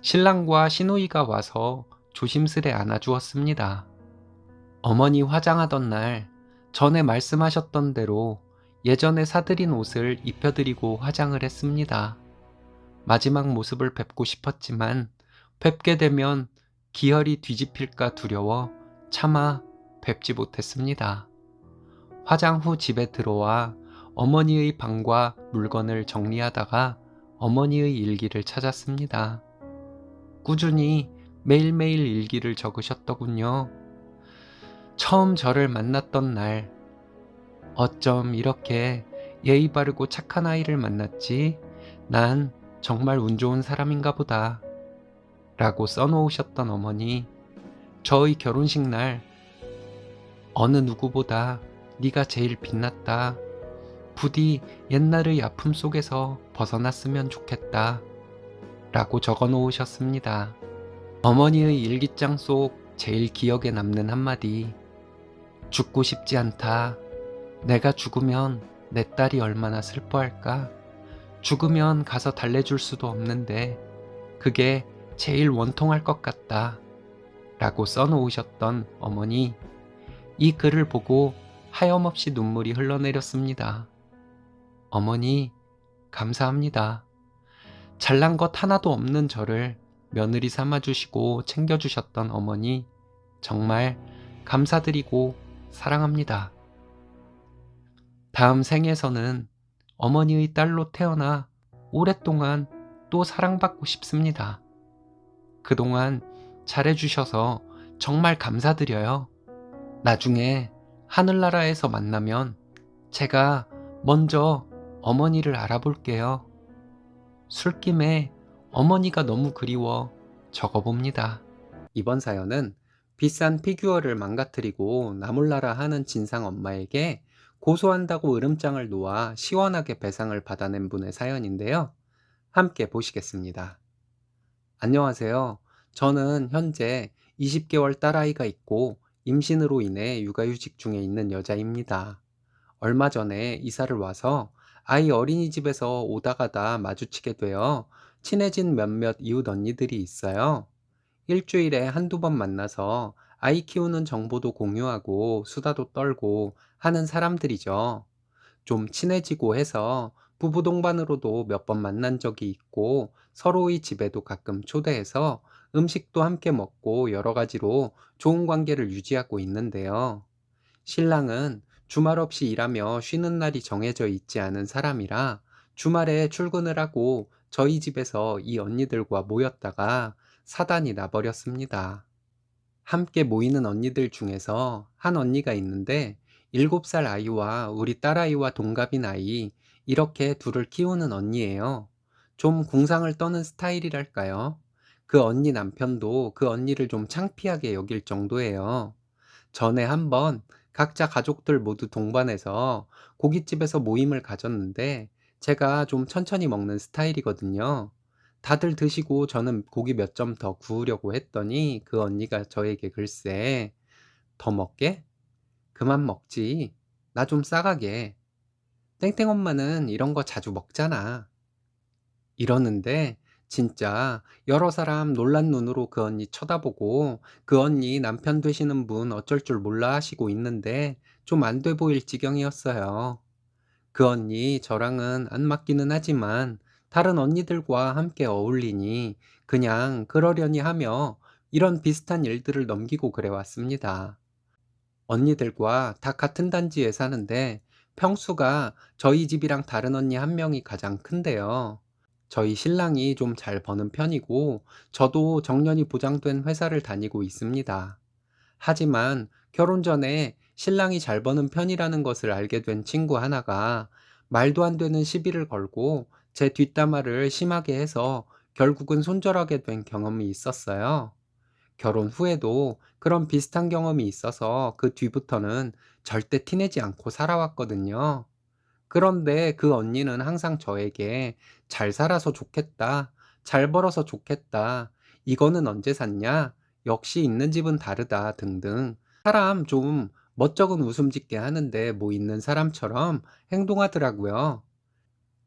신랑과 시누이가 와서 조심스레 안아주었습니다. 어머니 화장하던 날 전에 말씀하셨던 대로 예전에 사들인 옷을 입혀드리고 화장을 했습니다. 마지막 모습을 뵙고 싶었지만 뵙게 되면 기혈이 뒤집힐까 두려워 차마 뵙지 못했습니다. 화장 후 집에 들어와 어머니의 방과 물건을 정리하다가 어머니의 일기를 찾았습니다. 꾸준히 매일매일 일기를 적으셨더군요. 처음 저를 만났던 날, 어쩜 이렇게 예의 바르고 착한 아이를 만났지? 난 정말 운 좋은 사람인가 보다. 라고 써놓으셨던 어머니, 저의 결혼식 날 어느 누구보다 네가 제일 빛났다. 부디 옛날의 아픔 속에서 벗어났으면 좋겠다. 라고 적어 놓으셨습니다. 어머니의 일기장 속 제일 기억에 남는 한마디, 죽고 싶지 않다. 내가 죽으면 내 딸이 얼마나 슬퍼할까? 죽으면 가서 달래줄 수도 없는데 그게 제일 원통할 것 같다. 라고 써놓으셨던 어머니, 이 글을 보고 하염없이 눈물이 흘러내렸습니다. 어머니, 감사합니다. 잘난 것 하나도 없는 저를 며느리 삼아주시고 챙겨주셨던 어머니, 정말 감사드리고 사랑합니다. 다음 생에서는 어머니의 딸로 태어나 오랫동안 또 사랑받고 싶습니다. 그동안 잘해주셔서 정말 감사드려요. 나중에 하늘나라에서 만나면 제가 먼저 어머니를 알아볼게요. 술김에 어머니가 너무 그리워 적어봅니다. 이번 사연은 비싼 피규어를 망가뜨리고 나몰라라 하는 진상 엄마에게 고소한다고 으름장을 놓아 시원하게 배상을 받아낸 분의 사연인데요. 함께 보시겠습니다. 안녕하세요. 저는 현재 20개월 딸아이가 있고 임신으로 인해 육아휴직 중에 있는 여자입니다. 얼마 전에 이사를 와서 아이 어린이집에서 오다 가다 마주치게 되어 친해진 몇몇 이웃 언니들이 있어요. 일주일에 한두 번 만나서 아이 키우는 정보도 공유하고 수다도 떨고 하는 사람들이죠. 좀 친해지고 해서 부부 동반으로도 몇 번 만난 적이 있고 서로의 집에도 가끔 초대해서 음식도 함께 먹고 여러 가지로 좋은 관계를 유지하고 있는데요. 신랑은 주말 없이 일하며 쉬는 날이 정해져 있지 않은 사람이라 주말에 출근을 하고 저희 집에서 이 언니들과 모였다가 사단이 나버렸습니다. 함께 모이는 언니들 중에서 한 언니가 있는데 7살 아이와 우리 딸아이와 동갑인 아이, 이렇게 둘을 키우는 언니예요. 좀 궁상을 떠는 스타일이랄까요? 그 언니 남편도 그 언니를 좀 창피하게 여길 정도예요. 전에 한번 각자 가족들 모두 동반해서 고깃집에서 모임을 가졌는데 제가 좀 천천히 먹는 스타일이거든요. 다들 드시고 저는 고기 몇 점 더 구우려고 했더니 그 언니가 저에게 글쎄, 더 먹게? 그만 먹지. 나 좀 싸가게. 땡땡 엄마는 이런 거 자주 먹잖아. 이러는데 진짜 여러 사람 놀란 눈으로 그 언니 쳐다보고 그 언니 남편 되시는 분 어쩔 줄 몰라 하시고 있는데 좀 안 돼 보일 지경이었어요. 그 언니 저랑은 안 맞기는 하지만 다른 언니들과 함께 어울리니 그냥 그러려니 하며 이런 비슷한 일들을 넘기고 그래 왔습니다. 언니들과 다 같은 단지에 사는데 평수가 저희 집이랑 다른 언니 한 명이 가장 큰데요. 저희 신랑이 좀 잘 버는 편이고 저도 정년이 보장된 회사를 다니고 있습니다. 하지만 결혼 전에 신랑이 잘 버는 편이라는 것을 알게 된 친구 하나가 말도 안 되는 시비를 걸고 제 뒷담화를 심하게 해서 결국은 손절하게 된 경험이 있었어요. 결혼 후에도 그런 비슷한 경험이 있어서 그 뒤부터는 절대 티내지 않고 살아왔거든요. 그런데 그 언니는 항상 저에게 잘 살아서 좋겠다, 잘 벌어서 좋겠다, 이거는 언제 샀냐, 역시 있는 집은 다르다 등등 사람 좀 멋쩍은 웃음 짓게 하는데 뭐 있는 사람처럼 행동하더라고요.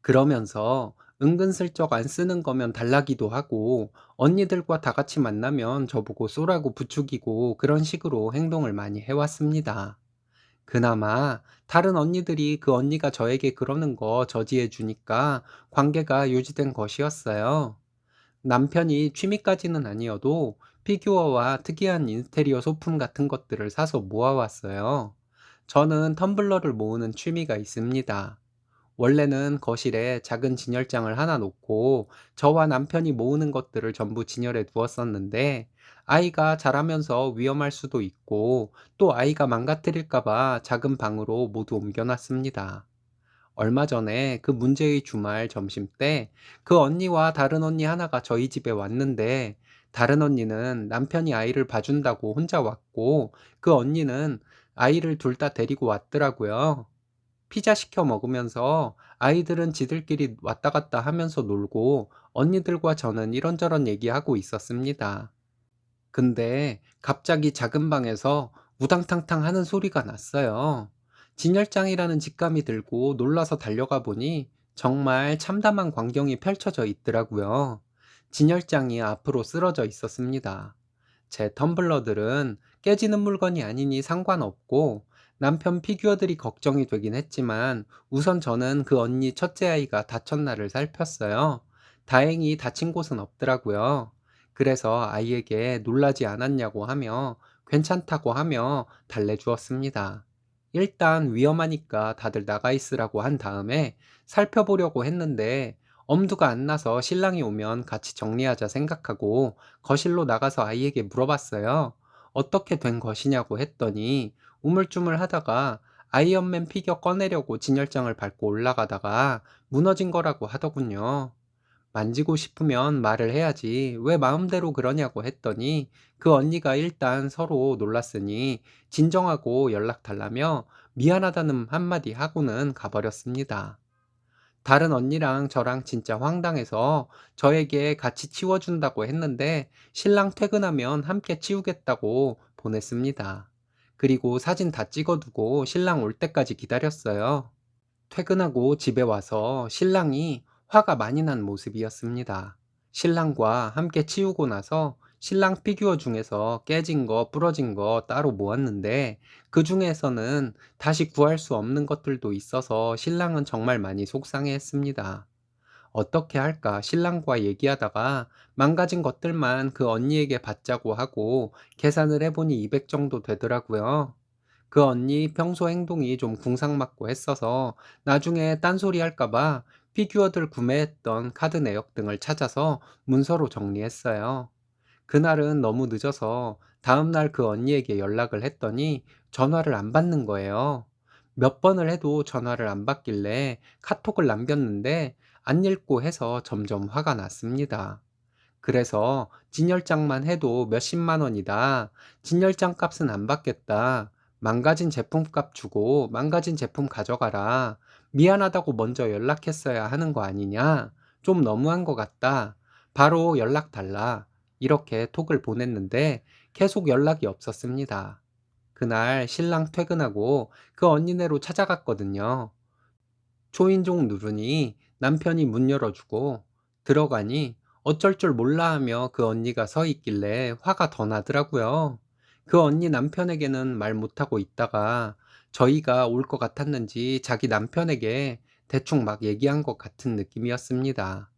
그러면서 은근슬쩍 안 쓰는 거면 달라기도 하고 언니들과 다 같이 만나면 저보고 쏘라고 부추기고 그런 식으로 행동을 많이 해왔습니다. 그나마 다른 언니들이 그 언니가 저에게 그러는 거 저지해 주니까 관계가 유지된 것이었어요. 남편이 취미까지는 아니어도 피규어와 특이한 인테리어 소품 같은 것들을 사서 모아왔어요. 저는 텀블러를 모으는 취미가 있습니다. 원래는 거실에 작은 진열장을 하나 놓고 저와 남편이 모으는 것들을 전부 진열해 두었었는데 아이가 자라면서 위험할 수도 있고 또 아이가 망가뜨릴까봐 작은 방으로 모두 옮겨놨습니다. 얼마 전에 그 문제의 주말 점심 때 그 언니와 다른 언니 하나가 저희 집에 왔는데 다른 언니는 남편이 아이를 봐준다고 혼자 왔고 그 언니는 아이를 둘 다 데리고 왔더라고요. 피자 시켜 먹으면서 아이들은 지들끼리 왔다 갔다 하면서 놀고 언니들과 저는 이런저런 얘기하고 있었습니다. 근데 갑자기 작은 방에서 우당탕탕 하는 소리가 났어요. 진열장이라는 직감이 들고 놀라서 달려가 보니 정말 참담한 광경이 펼쳐져 있더라고요. 진열장이 앞으로 쓰러져 있었습니다. 제 텀블러들은 깨지는 물건이 아니니 상관없고 남편 피규어들이 걱정이 되긴 했지만 우선 저는 그 언니 첫째 아이가 다쳤나를 살폈어요. 다행히 다친 곳은 없더라고요. 그래서 아이에게 놀라지 않았냐고 하며 괜찮다고 하며 달래주었습니다. 일단 위험하니까 다들 나가 있으라고 한 다음에 살펴보려고 했는데 엄두가 안 나서 신랑이 오면 같이 정리하자 생각하고 거실로 나가서 아이에게 물어봤어요. 어떻게 된 것이냐고 했더니 우물쭈물 하다가 아이언맨 피겨 꺼내려고 진열장을 밟고 올라가다가 무너진 거라고 하더군요. 만지고 싶으면 말을 해야지 왜 마음대로 그러냐고 했더니 그 언니가 일단 서로 놀랐으니 진정하고 연락 달라며 미안하다는 한마디 하고는 가버렸습니다. 다른 언니랑 저랑 진짜 황당해서 저에게 같이 치워준다고 했는데 신랑 퇴근하면 함께 치우겠다고 보냈습니다. 그리고 사진 다 찍어두고 신랑 올 때까지 기다렸어요. 퇴근하고 집에 와서 신랑이 화가 많이 난 모습이었습니다. 신랑과 함께 치우고 나서 신랑 피규어 중에서 깨진 거, 부러진 거 따로 모았는데 그 중에서는 다시 구할 수 없는 것들도 있어서 신랑은 정말 많이 속상해 했습니다. 어떻게 할까 신랑과 얘기하다가 망가진 것들만 그 언니에게 받자고 하고 계산을 해보니 200 정도 되더라고요. 그 언니 평소 행동이 좀 궁상맞고 했어서 나중에 딴소리 할까봐 피규어들 구매했던 카드 내역 등을 찾아서 문서로 정리했어요. 그날은 너무 늦어서 다음날 그 언니에게 연락을 했더니 전화를 안 받는 거예요. 몇 번을 해도 전화를 안 받길래 카톡을 남겼는데 안 읽고 해서 점점 화가 났습니다. 그래서 진열장만 해도 몇십만 원이다. 진열장 값은 안 받겠다. 망가진 제품 값 주고 망가진 제품 가져가라. 미안하다고 먼저 연락했어야 하는 거 아니냐? 좀 너무한 것 같다. 바로 연락 달라. 이렇게 톡을 보냈는데 계속 연락이 없었습니다. 그날 신랑 퇴근하고 그 언니네로 찾아갔거든요. 초인종 누르니 남편이 문 열어주고 들어가니 어쩔 줄 몰라 하며 그 언니가 서 있길래 화가 더 나더라고요. 그 언니 남편에게는 말 못하고 있다가 저희가 올 것 같았는지 자기 남편에게 대충 막 얘기한 것 같은 느낌이었습니다.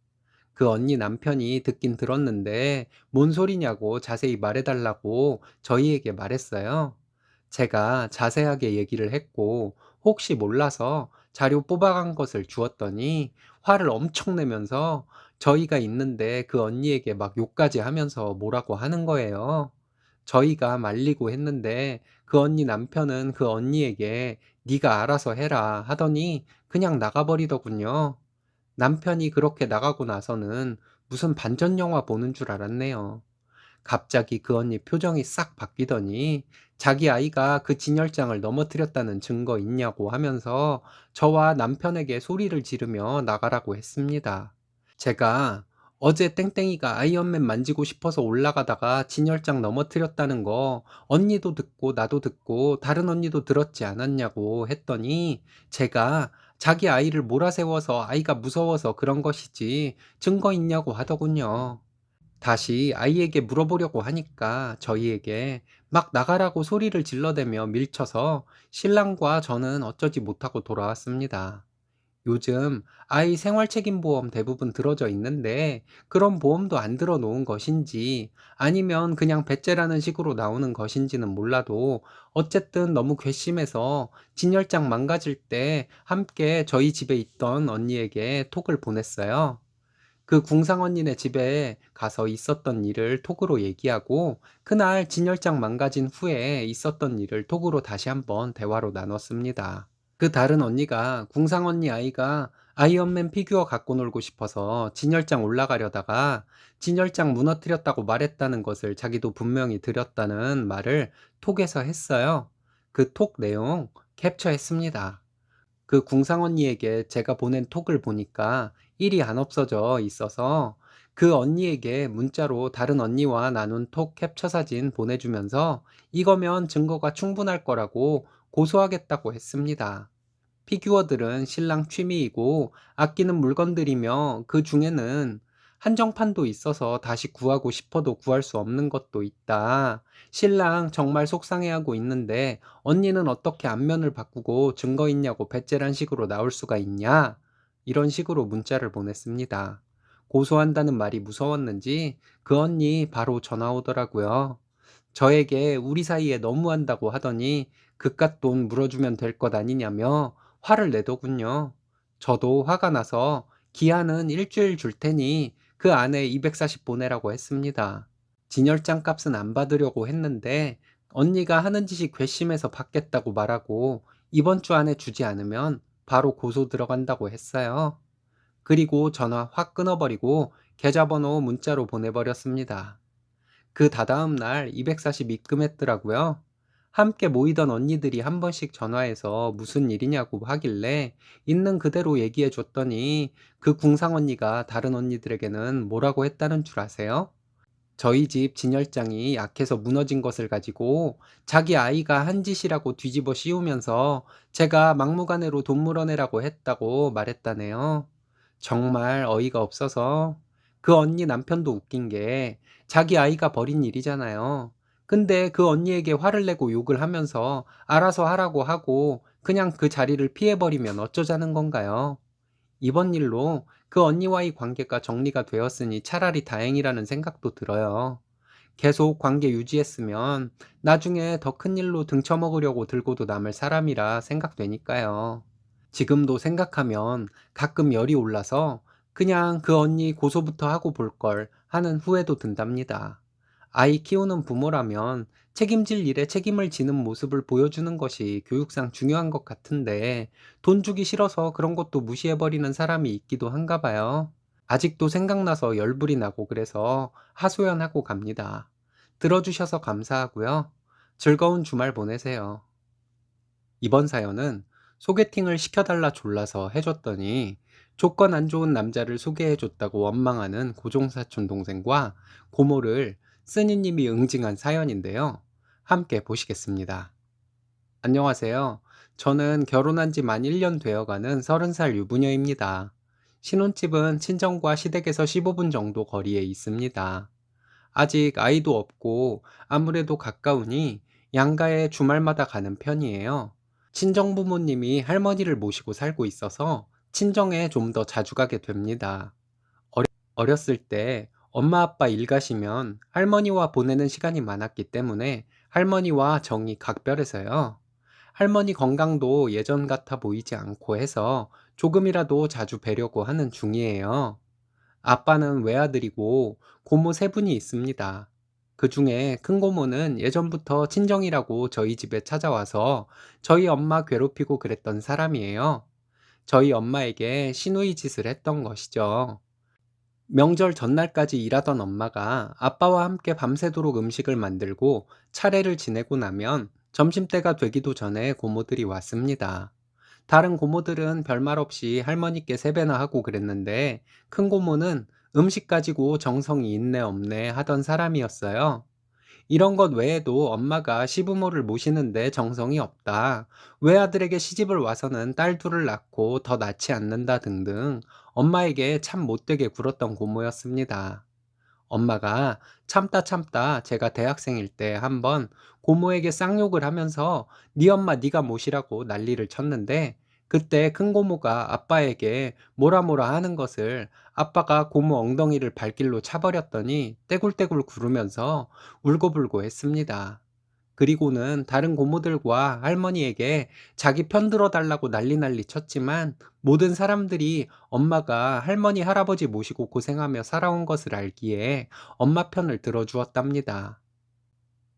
그 언니 남편이 듣긴 들었는데 뭔 소리냐고 자세히 말해달라고 저희에게 말했어요. 제가 자세하게 얘기를 했고 혹시 몰라서 자료 뽑아간 것을 주었더니 화를 엄청 내면서 저희가 있는데 그 언니에게 막 욕까지 하면서 뭐라고 하는 거예요. 저희가 말리고 했는데 그 언니 남편은 그 언니에게 네가 알아서 해라 하더니 그냥 나가버리더군요. 남편이 그렇게 나가고 나서는 무슨 반전 영화 보는 줄 알았네요. 갑자기 그 언니 표정이 싹 바뀌더니 자기 아이가 그 진열장을 넘어뜨렸다는 증거 있냐고 하면서 저와 남편에게 소리를 지르며 나가라고 했습니다. 제가 어제 땡땡이가 아이언맨 만지고 싶어서 올라가다가 진열장 넘어뜨렸다는 거 언니도 듣고 나도 듣고 다른 언니도 들었지 않았냐고 했더니 제가 자기 아이를 몰아세워서 아이가 무서워서 그런 것이지 증거 있냐고 하더군요. 다시 아이에게 물어보려고 하니까 저희에게 막 나가라고 소리를 질러대며 밀쳐서 신랑과 저는 어쩌지 못하고 돌아왔습니다. 요즘 아이 생활책임보험 대부분 들어져 있는데 그런 보험도 안 들어 놓은 것인지 아니면 그냥 배째라는 식으로 나오는 것인지는 몰라도 어쨌든 너무 괘씸해서 진열장 망가질 때 함께 저희 집에 있던 언니에게 톡을 보냈어요. 그 궁상 언니네 집에 가서 있었던 일을 톡으로 얘기하고 그날 진열장 망가진 후에 있었던 일을 톡으로 다시 한번 대화로 나눴습니다. 그 다른 언니가 궁상 언니 아이가 아이언맨 피규어 갖고 놀고 싶어서 진열장 올라가려다가 진열장 무너뜨렸다고 말했다는 것을 자기도 분명히 들었다는 말을 톡에서 했어요. 그 톡 내용 캡처했습니다. 그 궁상 언니에게 제가 보낸 톡을 보니까 일이 안 없어져 있어서 그 언니에게 문자로 다른 언니와 나눈 톡 캡처 사진 보내주면서 이거면 증거가 충분할 거라고 고소하겠다고 했습니다. 피규어들은 신랑 취미이고 아끼는 물건들이며 그 중에는 한정판도 있어서 다시 구하고 싶어도 구할 수 없는 것도 있다. 신랑 정말 속상해하고 있는데 언니는 어떻게 안면을 바꾸고 증거 있냐고 배째란 식으로 나올 수가 있냐? 이런 식으로 문자를 보냈습니다. 고소한다는 말이 무서웠는지 그 언니 바로 전화 오더라고요. 저에게 우리 사이에 너무한다고 하더니 그깟 돈 물어주면 될 것 아니냐며 화를 내더군요. 저도 화가 나서 기한은 일주일 줄 테니 그 안에 240 보내라고 했습니다. 진열장 값은 안 받으려고 했는데 언니가 하는 짓이 괘씸해서 받겠다고 말하고 이번 주 안에 주지 않으면 바로 고소 들어간다고 했어요. 그리고 전화 확 끊어버리고 계좌번호 문자로 보내버렸습니다. 그 다다음 날 240 입금했더라고요. 함께 모이던 언니들이 한 번씩 전화해서 무슨 일이냐고 하길래 있는 그대로 얘기해 줬더니 그 궁상 언니가 다른 언니들에게는 뭐라고 했다는 줄 아세요? 저희 집 진열장이 약해서 무너진 것을 가지고 자기 아이가 한 짓이라고 뒤집어 씌우면서 제가 막무가내로 돈 물어내라고 했다고 말했다네요. 정말 어이가 없어서 그 언니 남편도 웃긴 게 자기 아이가 벌인 일이잖아요. 근데 그 언니에게 화를 내고 욕을 하면서 알아서 하라고 하고 그냥 그 자리를 피해버리면 어쩌자는 건가요? 이번 일로 그 언니와의 관계가 정리가 되었으니 차라리 다행이라는 생각도 들어요. 계속 관계 유지했으면 나중에 더 큰 일로 등쳐먹으려고 들고도 남을 사람이라 생각되니까요. 지금도 생각하면 가끔 열이 올라서 그냥 그 언니 고소부터 하고 볼 걸 하는 후회도 든답니다. 아이 키우는 부모라면 책임질 일에 책임을 지는 모습을 보여주는 것이 교육상 중요한 것 같은데 돈 주기 싫어서 그런 것도 무시해버리는 사람이 있기도 한가 봐요. 아직도 생각나서 열불이 나고 그래서 하소연하고 갑니다. 들어주셔서 감사하고요. 즐거운 주말 보내세요. 이번 사연은 소개팅을 시켜달라 졸라서 해줬더니 조건 안 좋은 남자를 소개해줬다고 원망하는 고종사촌 동생과 고모를 쓰니님이 응징한 사연인데요. 함께 보시겠습니다. 안녕하세요. 저는 결혼한 지 만 1년 되어가는 30살 유부녀입니다. 신혼집은 친정과 시댁에서 15분 정도 거리에 있습니다. 아직 아이도 없고 아무래도 가까우니 양가에 주말마다 가는 편이에요. 친정 부모님이 할머니를 모시고 살고 있어서 친정에 좀 더 자주 가게 됩니다. 어렸을 때 엄마 아빠 일 가시면 할머니와 보내는 시간이 많았기 때문에 할머니와 정이 각별해서요. 할머니 건강도 예전 같아 보이지 않고 해서 조금이라도 자주 뵈려고 하는 중이에요. 아빠는 외아들이고 고모 세 분이 있습니다. 그 중에 큰 고모는 예전부터 친정이라고 저희 집에 찾아와서 저희 엄마 괴롭히고 그랬던 사람이에요. 저희 엄마에게 시누이 짓을 했던 것이죠. 명절 전날까지 일하던 엄마가 아빠와 함께 밤새도록 음식을 만들고 차례를 지내고 나면 점심때가 되기도 전에 고모들이 왔습니다. 다른 고모들은 별말 없이 할머니께 세배나 하고 그랬는데 큰 고모는 음식 가지고 정성이 있네 없네 하던 사람이었어요. 이런 것 외에도 엄마가 시부모를 모시는데 정성이 없다. 외아들에게 시집을 와서는 딸 둘을 낳고 더 낳지 않는다 등등 엄마에게 참 못되게 굴었던 고모였습니다. 엄마가 참다 참다 제가 대학생일 때 한번 고모에게 쌍욕을 하면서 네 엄마 네가 모시라고 난리를 쳤는데 그때 큰 고모가 아빠에게 뭐라 뭐라 하는 것을 아빠가 고모 엉덩이를 발길로 차버렸더니 떼굴떼굴 구르면서 울고불고 했습니다. 그리고는 다른 고모들과 할머니에게 자기 편 들어달라고 난리 쳤지만 모든 사람들이 엄마가 할머니 할아버지 모시고 고생하며 살아온 것을 알기에 엄마 편을 들어주었답니다.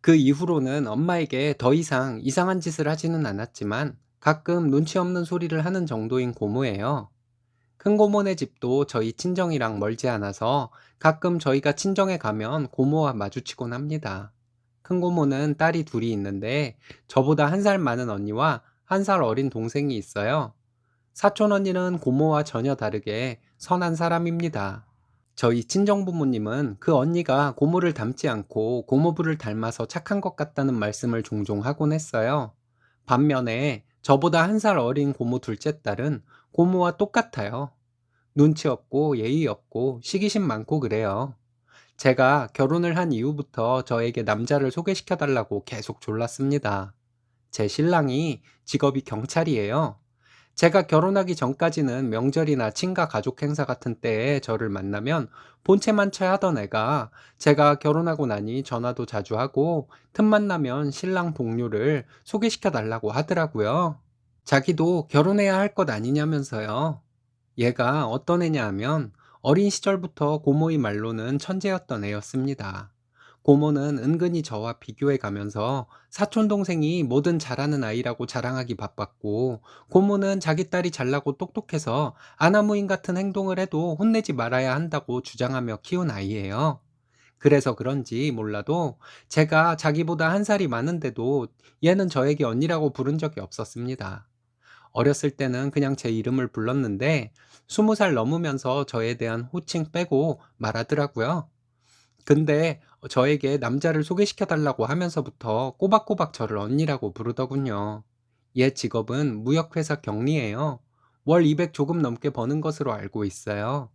그 이후로는 엄마에게 더 이상 이상한 짓을 하지는 않았지만 가끔 눈치 없는 소리를 하는 정도인 고모예요. 큰 고모네 집도 저희 친정이랑 멀지 않아서 가끔 저희가 친정에 가면 고모와 마주치곤 합니다. 큰 고모는 딸이 둘이 있는데 저보다 한 살 많은 언니와 한 살 어린 동생이 있어요. 사촌 언니는 고모와 전혀 다르게 선한 사람입니다. 저희 친정 부모님은 그 언니가 고모를 닮지 않고 고모부를 닮아서 착한 것 같다는 말씀을 종종 하곤 했어요. 반면에 저보다 한 살 어린 고모 둘째 딸은 고모와 똑같아요. 눈치 없고 예의 없고 시기심 많고 그래요. 제가 결혼을 한 이후부터 저에게 남자를 소개시켜 달라고 계속 졸랐습니다. 제 신랑이 직업이 경찰이에요. 제가 결혼하기 전까지는 명절이나 친가 가족 행사 같은 때에 저를 만나면 본체만 쳐야 하던 애가 제가 결혼하고 나니 전화도 자주 하고 틈만 나면 신랑 동료를 소개시켜 달라고 하더라고요. 자기도 결혼해야 할 것 아니냐면서요. 얘가 어떤 애냐 하면 어린 시절부터 고모의 말로는 천재였던 애였습니다. 고모는 은근히 저와 비교해 가면서 사촌 동생이 뭐든 잘하는 아이라고 자랑하기 바빴고, 고모는 자기 딸이 잘나고 똑똑해서 아나무인 같은 행동을 해도 혼내지 말아야 한다고 주장하며 키운 아이예요. 그래서 그런지 몰라도 제가 자기보다 한 살이 많은데도 얘는 저에게 언니라고 부른 적이 없었습니다. 어렸을 때는 그냥 제 이름을 불렀는데 20살 넘으면서 저에 대한 호칭 빼고 말하더라고요. 근데 저에게 남자를 소개시켜 달라고 하면서부터 꼬박꼬박 저를 언니라고 부르더군요. 얘 직업은 무역회사 경리예요. 월 200 조금 넘게 버는 것으로 알고 있어요.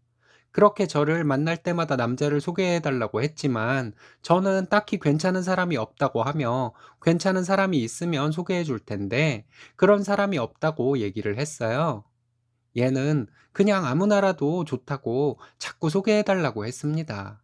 그렇게 저를 만날 때마다 남자를 소개해 달라고 했지만 저는 딱히 괜찮은 사람이 없다고 하며 괜찮은 사람이 있으면 소개해 줄 텐데 그런 사람이 없다고 얘기를 했어요. 얘는 그냥 아무나라도 좋다고 자꾸 소개해 달라고 했습니다.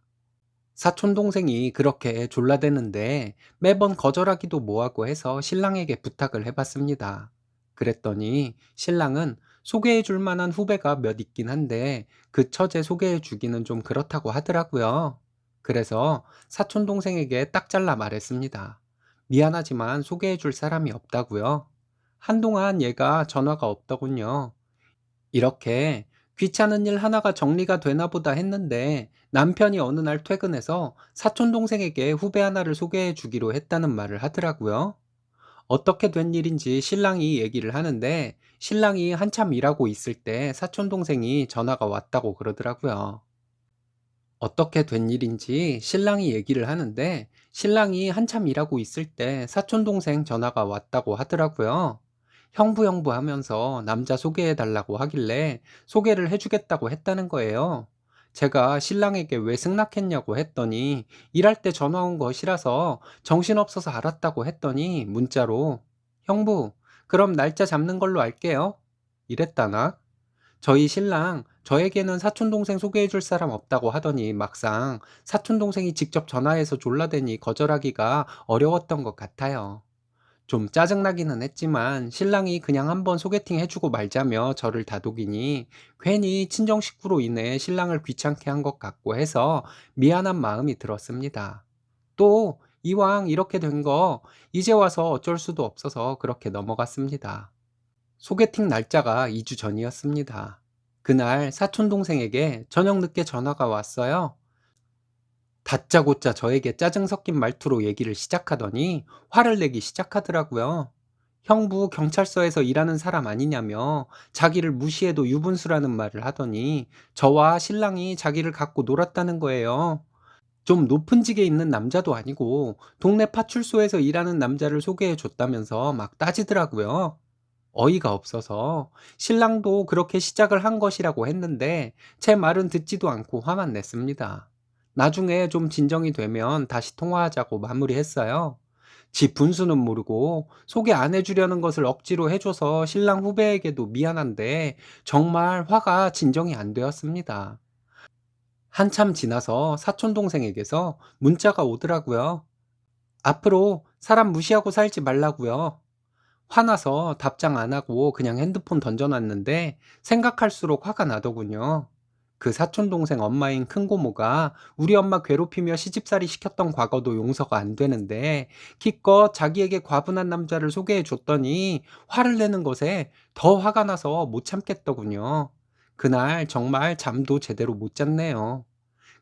사촌 동생이 그렇게 졸라대는데 매번 거절하기도 뭐하고 해서 신랑에게 부탁을 해봤습니다. 그랬더니 신랑은 소개해 줄 만한 후배가 몇 있긴 한데 그 처제 소개해 주기는 좀 그렇다고 하더라고요. 그래서 사촌 동생에게 딱 잘라 말했습니다. 미안하지만 소개해 줄 사람이 없다고요. 한동안 얘가 전화가 없더군요. 이렇게 귀찮은 일 하나가 정리가 되나 보다 했는데 남편이 어느 날 퇴근해서 사촌 동생에게 후배 하나를 소개해 주기로 했다는 말을 하더라고요. 어떻게 된 일인지 신랑이 얘기를 하는데 신랑이 한참 일하고 있을 때 사촌 동생이 전화가 왔다고 그러더라고요. 어떻게 된 일인지 신랑이 얘기를 하는데 신랑이 한참 일하고 있을 때 사촌 동생 전화가 왔다고 하더라고요. 형부 하면서 남자 소개해 달라고 하길래 소개를 해주겠다고 했다는 거예요. 제가 신랑에게 왜 승낙했냐고 했더니 일할 때 전화 온 것이라서 정신없어서 알았다고 했더니 문자로 형부, 그럼 날짜 잡는 걸로 할게요. 이랬다나? 저희 신랑 저에게는 사촌동생 소개해 줄 사람 없다고 하더니 막상 사촌동생이 직접 전화해서 졸라대니 거절하기가 어려웠던 것 같아요. 좀 짜증나기는 했지만 신랑이 그냥 한번 소개팅 해주고 말자며 저를 다독이니 괜히 친정 식구로 인해 신랑을 귀찮게 한 것 같고 해서 미안한 마음이 들었습니다. 또 이왕 이렇게 된 거 이제 와서 어쩔 수도 없어서 그렇게 넘어갔습니다. 소개팅 날짜가 2주 전이었습니다. 그날 사촌 동생에게 저녁 늦게 전화가 왔어요. 다짜고짜 저에게 짜증 섞인 말투로 얘기를 시작하더니 화를 내기 시작하더라고요. 형부 경찰서에서 일하는 사람 아니냐며 자기를 무시해도 유분수라는 말을 하더니 저와 신랑이 자기를 갖고 놀았다는 거예요. 좀 높은 직에 있는 남자도 아니고 동네 파출소에서 일하는 남자를 소개해 줬다면서 막 따지더라고요. 어이가 없어서 신랑도 그렇게 시작을 한 것이라고 했는데 제 말은 듣지도 않고 화만 냈습니다. 나중에 좀 진정이 되면 다시 통화하자고 마무리했어요. 지 분수는 모르고 소개 안 해주려는 것을 억지로 해줘서 신랑 후배에게도 미안한데 정말 화가 진정이 안 되었습니다. 한참 지나서 사촌 동생에게서 문자가 오더라고요. 앞으로 사람 무시하고 살지 말라고요. 화나서 답장 안 하고 그냥 핸드폰 던져놨는데 생각할수록 화가 나더군요. 그 사촌 동생 엄마인 큰고모가 우리 엄마 괴롭히며 시집살이 시켰던 과거도 용서가 안 되는데 기껏 자기에게 과분한 남자를 소개해 줬더니 화를 내는 것에 더 화가 나서 못 참겠더군요. 그날 정말 잠도 제대로 못 잤네요.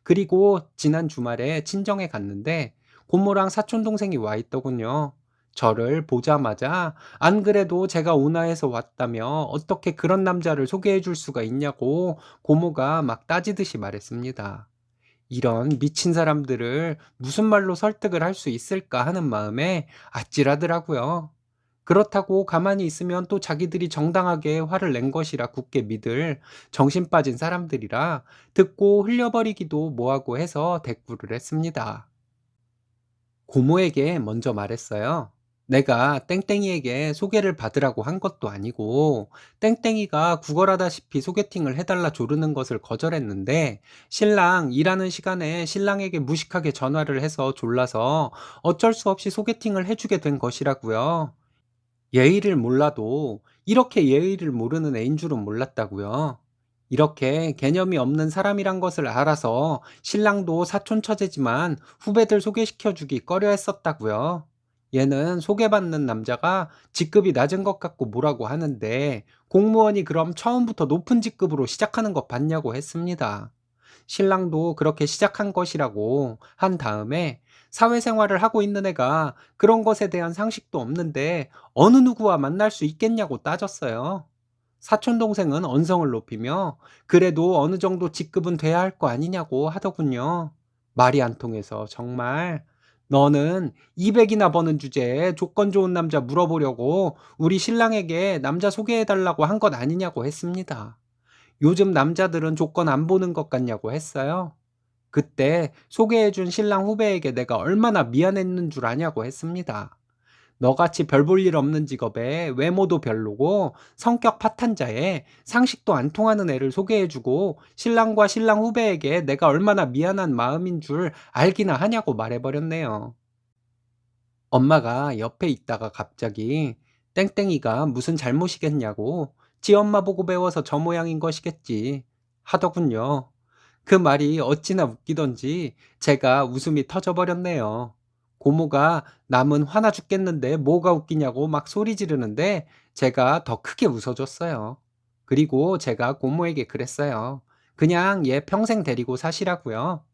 그리고 지난 주말에 친정에 갔는데 고모랑 사촌 동생이 와 있더군요. 저를 보자마자 안 그래도 제가 온화해서 왔다며 어떻게 그런 남자를 소개해 줄 수가 있냐고 고모가 막 따지듯이 말했습니다. 이런 미친 사람들을 무슨 말로 설득을 할 수 있을까 하는 마음에 아찔하더라고요. 그렇다고 가만히 있으면 또 자기들이 정당하게 화를 낸 것이라 굳게 믿을 정신 빠진 사람들이라 듣고 흘려버리기도 뭐하고 해서 대꾸를 했습니다. 고모에게 먼저 말했어요. 내가 땡땡이에게 소개를 받으라고 한 것도 아니고 땡땡이가 구걸하다시피 소개팅을 해달라 조르는 것을 거절했는데 신랑 일하는 시간에 신랑에게 무식하게 전화를 해서 졸라서 어쩔 수 없이 소개팅을 해주게 된 것이라고요. 예의를 몰라도 이렇게 예의를 모르는 애인 줄은 몰랐다고요. 이렇게 개념이 없는 사람이란 것을 알아서 신랑도 사촌 처제지만 후배들 소개시켜주기 꺼려 했었다고요. 얘는 소개받는 남자가 직급이 낮은 것 같고 뭐라고 하는데 공무원이 그럼 처음부터 높은 직급으로 시작하는 것 봤냐고 했습니다. 신랑도 그렇게 시작한 것이라고 한 다음에 사회생활을 하고 있는 애가 그런 것에 대한 상식도 없는데 어느 누구와 만날 수 있겠냐고 따졌어요. 사촌 동생은 언성을 높이며 그래도 어느 정도 직급은 돼야 할 거 아니냐고 하더군요. 말이 안 통해서 정말 너는 200이나 버는 주제에 조건 좋은 남자 물어보려고 우리 신랑에게 남자 소개해달라고 한 것 아니냐고 했습니다. 요즘 남자들은 조건 안 보는 것 같냐고 했어요. 그때 소개해준 신랑 후배에게 내가 얼마나 미안했는 줄 아냐고 했습니다. 너같이 별 볼 일 없는 직업에 외모도 별로고 성격 파탄자에 상식도 안 통하는 애를 소개해주고 신랑과 신랑 후배에게 내가 얼마나 미안한 마음인 줄 알기나 하냐고 말해버렸네요. 엄마가 옆에 있다가 갑자기 땡땡이가 무슨 잘못이겠냐고 지 엄마 보고 배워서 저 모양인 것이겠지 하더군요. 그 말이 어찌나 웃기던지 제가 웃음이 터져버렸네요. 고모가 남은 화나 죽겠는데 뭐가 웃기냐고 막 소리 지르는데 제가 더 크게 웃어줬어요. 그리고 제가 고모에게 그랬어요. 그냥 얘 평생 데리고 사시라고요.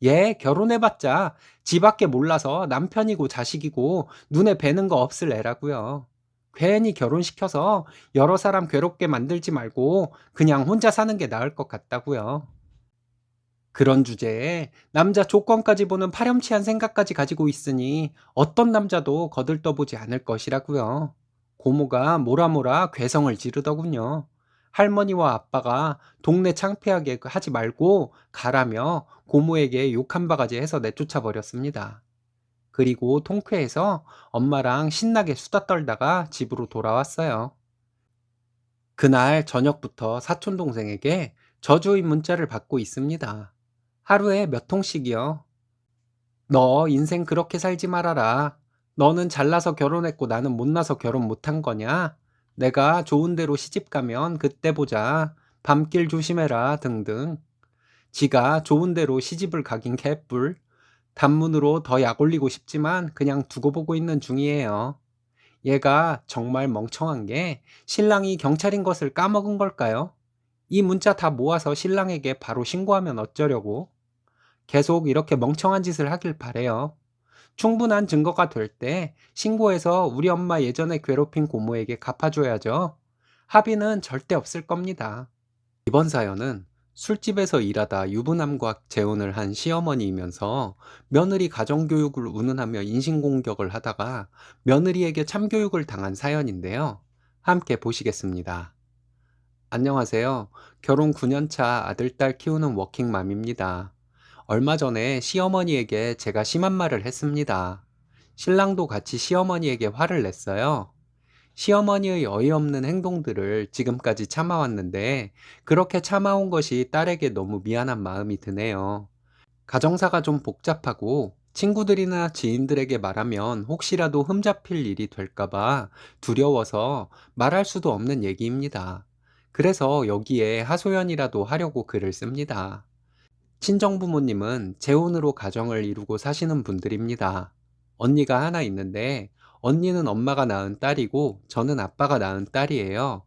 얘 결혼해봤자 지밖에 몰라서 남편이고 자식이고 눈에 뵈는 거 없을 애라고요. 괜히 결혼시켜서 여러 사람 괴롭게 만들지 말고 그냥 혼자 사는 게 나을 것 같다고요. 그런 주제에 남자 조건까지 보는 파렴치한 생각까지 가지고 있으니 어떤 남자도 거들떠보지 않을 것이라고요. 고모가 뭐라 괴성을 지르더군요. 할머니와 아빠가 동네 창피하게 하지 말고 가라며 고모에게 욕 한 바가지 해서 내쫓아 버렸습니다. 그리고 통쾌해서 엄마랑 신나게 수다 떨다가 집으로 돌아왔어요. 그날 저녁부터 사촌 동생에게 저주의 문자를 받고 있습니다. 하루에 몇 통씩이요. 너 인생 그렇게 살지 말아라. 너는 잘나서 결혼했고 나는 못나서 결혼 못한 거냐? 내가 좋은 데로 시집 가면 그때 보자. 밤길 조심해라 등등. 지가 좋은 데로 시집을 가긴 개뿔. 단문으로 더 약 올리고 싶지만 그냥 두고 보고 있는 중이에요. 얘가 정말 멍청한 게 신랑이 경찰인 것을 까먹은 걸까요? 이 문자 다 모아서 신랑에게 바로 신고하면 어쩌려고? 계속 이렇게 멍청한 짓을 하길 바래요. 충분한 증거가 될 때 신고해서 우리 엄마 예전에 괴롭힌 고모에게 갚아줘야죠. 합의는 절대 없을 겁니다. 이번 사연은 술집에서 일하다 유부남과 재혼을 한 시어머니이면서 며느리 가정교육을 운운하며 인신공격을 하다가 며느리에게 참교육을 당한 사연인데요. 함께 보시겠습니다. 안녕하세요. 결혼 9년 차 아들, 딸 키우는 워킹맘입니다. 얼마 전에 시어머니에게 제가 심한 말을 했습니다. 신랑도 같이 시어머니에게 화를 냈어요. 시어머니의 어이없는 행동들을 지금까지 참아왔는데 그렇게 참아온 것이 딸에게 너무 미안한 마음이 드네요. 가정사가 좀 복잡하고 친구들이나 지인들에게 말하면 혹시라도 흠잡힐 일이 될까봐 두려워서 말할 수도 없는 얘기입니다. 그래서 여기에 하소연이라도 하려고 글을 씁니다. 친정부모님은 재혼으로 가정을 이루고 사시는 분들입니다. 언니가 하나 있는데 언니는 엄마가 낳은 딸이고 저는 아빠가 낳은 딸이에요.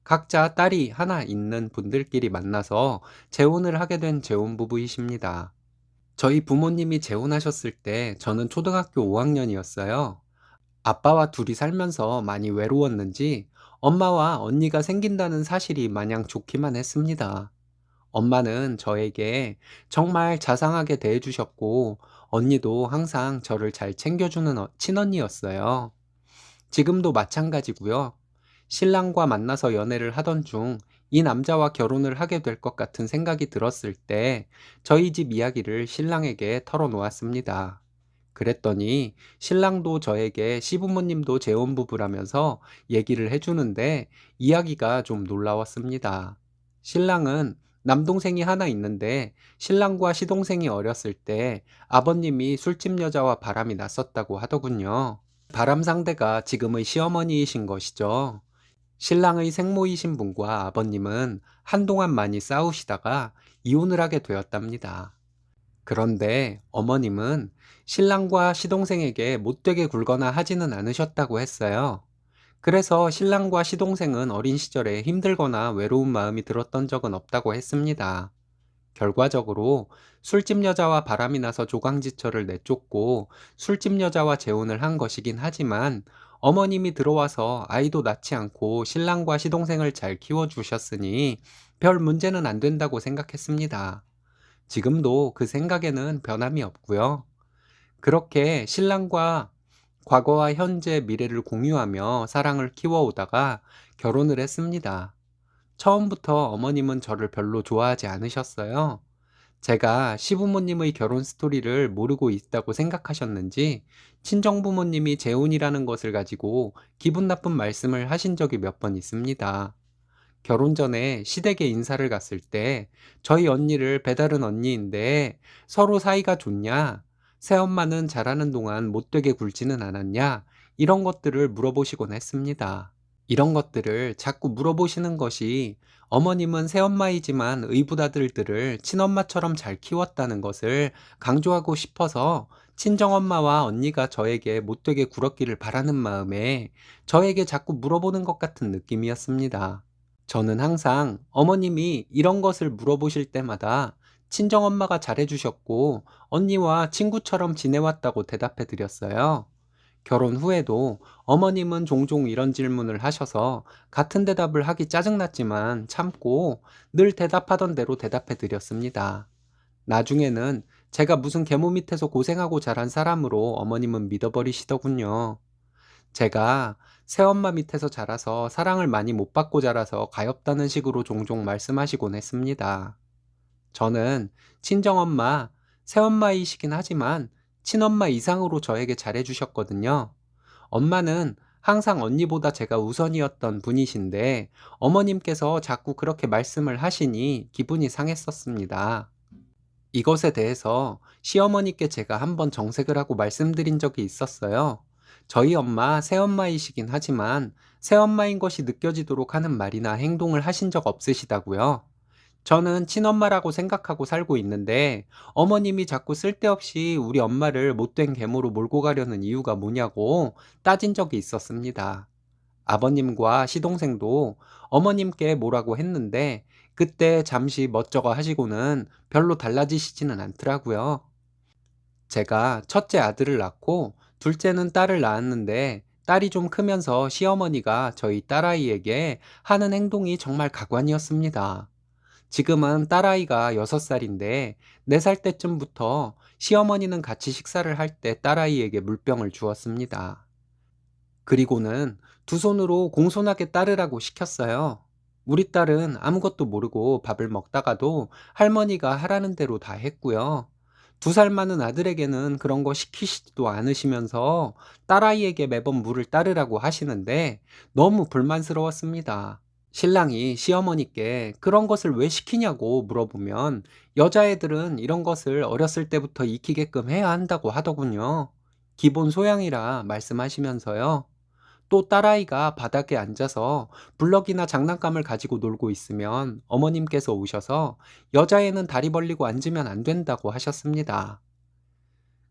각자 딸이 하나 있는 분들끼리 만나서 재혼을 하게 된 재혼부부이십니다. 저희 부모님이 재혼하셨을 때 저는 초등학교 5학년이었어요. 아빠와 둘이 살면서 많이 외로웠는지 엄마와 언니가 생긴다는 사실이 마냥 좋기만 했습니다. 엄마는 저에게 정말 자상하게 대해주셨고, 언니도 항상 저를 잘 챙겨주는 친언니였어요. 지금도 마찬가지고요. 신랑과 만나서 연애를 하던 중 이 남자와 결혼을 하게 될 것 같은 생각이 들었을 때 저희 집 이야기를 신랑에게 털어놓았습니다. 그랬더니 신랑도 저에게 시부모님도 재혼부부라면서 얘기를 해주는데 이야기가 좀 놀라웠습니다. 신랑은 남동생이 하나 있는데 신랑과 시동생이 어렸을 때 아버님이 술집 여자와 바람이 났었다고 하더군요. 바람 상대가 지금의 시어머니이신 것이죠. 신랑의 생모이신 분과 아버님은 한동안 많이 싸우시다가 이혼을 하게 되었답니다. 그런데 어머님은 신랑과 시동생에게 못되게 굴거나 하지는 않으셨다고 했어요. 그래서 신랑과 시동생은 어린 시절에 힘들거나 외로운 마음이 들었던 적은 없다고 했습니다. 결과적으로 술집 여자와 바람이 나서 조강지처를 내쫓고 술집 여자와 재혼을 한 것이긴 하지만 어머님이 들어와서 아이도 낳지 않고 신랑과 시동생을 잘 키워주셨으니 별 문제는 안 된다고 생각했습니다. 지금도 그 생각에는 변함이 없고요. 그렇게 신랑과 과거와 현재, 미래를 공유하며 사랑을 키워오다가 결혼을 했습니다. 처음부터 어머님은 저를 별로 좋아하지 않으셨어요. 제가 시부모님의 결혼 스토리를 모르고 있다고 생각하셨는지 친정부모님이 재혼이라는 것을 가지고 기분 나쁜 말씀을 하신 적이 몇 번 있습니다. 결혼 전에 시댁에 인사를 갔을 때 저희 언니를 배다른 언니인데 서로 사이가 좋냐? 새엄마는 잘하는 동안 못되게 굴지는 않았냐? 이런 것들을 물어보시곤 했습니다. 이런 것들을 자꾸 물어보시는 것이 어머님은 새엄마이지만 의붓아들들을 친엄마처럼 잘 키웠다는 것을 강조하고 싶어서 친정엄마와 언니가 저에게 못되게 굴었기를 바라는 마음에 저에게 자꾸 물어보는 것 같은 느낌이었습니다. 저는 항상 어머님이 이런 것을 물어보실 때마다 친정엄마가 잘해주셨고 언니와 친구처럼 지내왔다고 대답해 드렸어요. 결혼 후에도 어머님은 종종 이런 질문을 하셔서 같은 대답을 하기 짜증났지만 참고 늘 대답하던 대로 대답해 드렸습니다. 나중에는 제가 무슨 계모 밑에서 고생하고 자란 사람으로 어머님은 믿어버리시더군요. 제가 새엄마 밑에서 자라서 사랑을 많이 못 받고 자라서 가엾다는 식으로 종종 말씀하시곤 했습니다. 저는 친정엄마, 새엄마이시긴 하지만 친엄마 이상으로 저에게 잘해주셨거든요. 엄마는 항상 언니보다 제가 우선이었던 분이신데 어머님께서 자꾸 그렇게 말씀을 하시니 기분이 상했었습니다. 이것에 대해서 시어머니께 제가 한번 정색을 하고 말씀드린 적이 있었어요. 저희 엄마, 새엄마이시긴 하지만 새엄마인 것이 느껴지도록 하는 말이나 행동을 하신 적 없으시다고요. 저는 친엄마라고 생각하고 살고 있는데 어머님이 자꾸 쓸데없이 우리 엄마를 못된 계모로 몰고 가려는 이유가 뭐냐고 따진 적이 있었습니다. 아버님과 시동생도 어머님께 뭐라고 했는데 그때 잠시 멋쩍어 하시고는 별로 달라지시지는 않더라고요. 제가 첫째 아들을 낳고 둘째는 딸을 낳았는데 딸이 좀 크면서 시어머니가 저희 딸아이에게 하는 행동이 정말 가관이었습니다. 지금은 딸아이가 6살인데 4살 때쯤부터 시어머니는 같이 식사를 할 때 딸아이에게 물병을 주었습니다. 그리고는 두 손으로 공손하게 따르라고 시켰어요. 우리 딸은 아무것도 모르고 밥을 먹다가도 할머니가 하라는 대로 다 했고요. 2살 많은 아들에게는 그런 거 시키시지도 않으시면서 딸아이에게 매번 물을 따르라고 하시는데 너무 불만스러웠습니다. 신랑이 시어머니께 그런 것을 왜 시키냐고 물어보면 여자애들은 이런 것을 어렸을 때부터 익히게끔 해야 한다고 하더군요. 기본 소양이라 말씀하시면서요. 또 딸아이가 바닥에 앉아서 블럭이나 장난감을 가지고 놀고 있으면 어머님께서 오셔서 여자애는 다리 벌리고 앉으면 안 된다고 하셨습니다.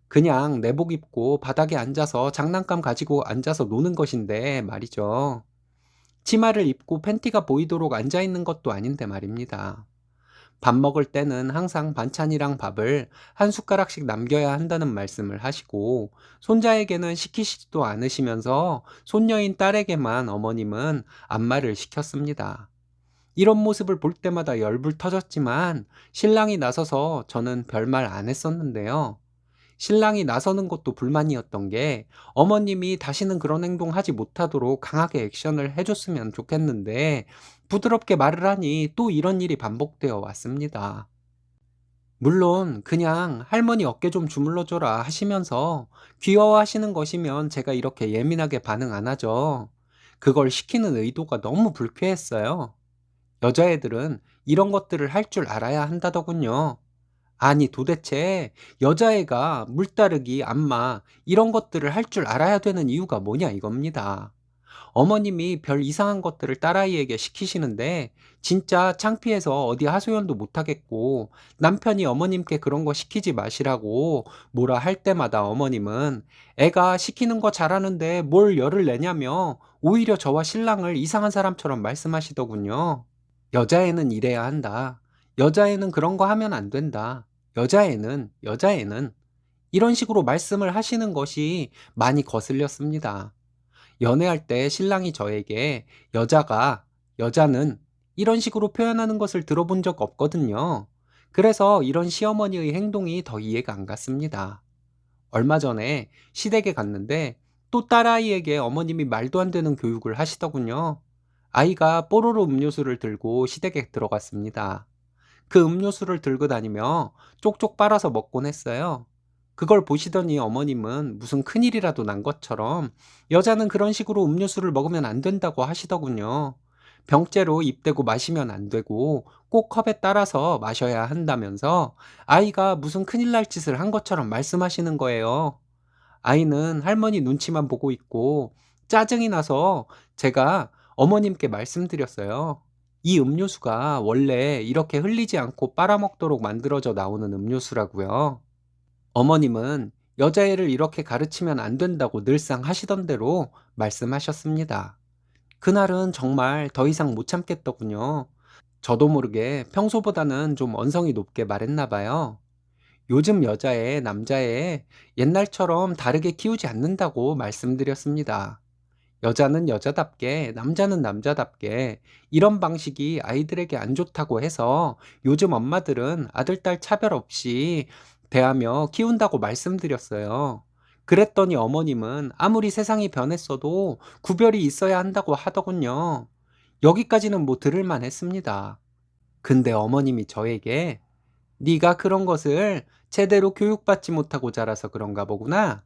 그냥 내복 입고 바닥에 앉아서 장난감 가지고 앉아서 노는 것인데 말이죠. 치마를 입고 팬티가 보이도록 앉아 있는 것도 아닌데 말입니다. 밥 먹을 때는 항상 반찬이랑 밥을 한 숟가락씩 남겨야 한다는 말씀을 하시고 손자에게는 시키시지도 않으시면서 손녀인 딸에게만 어머님은 안마를 시켰습니다. 이런 모습을 볼 때마다 열불 터졌지만 신랑이 나서서 저는 별말 안 했었는데요. 신랑이 나서는 것도 불만이었던 게 어머님이 다시는 그런 행동 하지 못하도록 강하게 액션을 해줬으면 좋겠는데 부드럽게 말을 하니 또 이런 일이 반복되어 왔습니다. 물론 그냥 할머니 어깨 좀 주물러줘라 하시면서 귀여워하시는 것이면 제가 이렇게 예민하게 반응 안 하죠. 그걸 시키는 의도가 너무 불쾌했어요. 여자애들은 이런 것들을 할 줄 알아야 한다더군요. 아니 도대체 여자애가 물 따르기, 안마 이런 것들을 할 줄 알아야 되는 이유가 뭐냐 이겁니다. 어머님이 별 이상한 것들을 딸아이에게 시키시는데 진짜 창피해서 어디 하소연도 못하겠고, 남편이 어머님께 그런 거 시키지 마시라고 뭐라 할 때마다 어머님은 애가 시키는 거 잘하는데 뭘 열을 내냐며 오히려 저와 신랑을 이상한 사람처럼 말씀하시더군요. 여자애는 이래야 한다. 여자애는 그런 거 하면 안 된다. 여자애는 이런 식으로 말씀을 하시는 것이 많이 거슬렸습니다. 연애할 때 신랑이 저에게 여자가, 여자는 이런 식으로 표현하는 것을 들어본 적 없거든요. 그래서 이런 시어머니의 행동이 더 이해가 안 갔습니다. 얼마 전에 시댁에 갔는데 또 딸아이에게 어머님이 말도 안 되는 교육을 하시더군요. 아이가 뽀로로 음료수를 들고 시댁에 들어갔습니다. 그 음료수를 들고 다니며 쪽쪽 빨아서 먹곤 했어요. 그걸 보시더니 어머님은 무슨 큰일이라도 난 것처럼 여자는 그런 식으로 음료수를 먹으면 안 된다고 하시더군요. 병째로 입 대고 마시면 안 되고 꼭 컵에 따라서 마셔야 한다면서 아이가 무슨 큰일 날 짓을 한 것처럼 말씀하시는 거예요. 아이는 할머니 눈치만 보고 있고 짜증이 나서 제가 어머님께 말씀드렸어요. 이 음료수가 원래 이렇게 흘리지 않고 빨아먹도록 만들어져 나오는 음료수라고요. 어머님은 여자애를 이렇게 가르치면 안 된다고 늘상 하시던 대로 말씀하셨습니다. 그날은 정말 더 이상 못 참겠더군요. 저도 모르게 평소보다는 좀 언성이 높게 말했나 봐요. 요즘 여자애, 남자애 옛날처럼 다르게 키우지 않는다고 말씀드렸습니다. 여자는 여자답게, 남자는 남자답게 이런 방식이 아이들에게 안 좋다고 해서 요즘 엄마들은 아들, 딸 차별 없이 대하며 키운다고 말씀드렸어요. 그랬더니 어머님은 아무리 세상이 변했어도 구별이 있어야 한다고 하더군요. 여기까지는 뭐 들을만 했습니다. 근데 어머님이 저에게 네가 그런 것을 제대로 교육받지 못하고 자라서 그런가 보구나.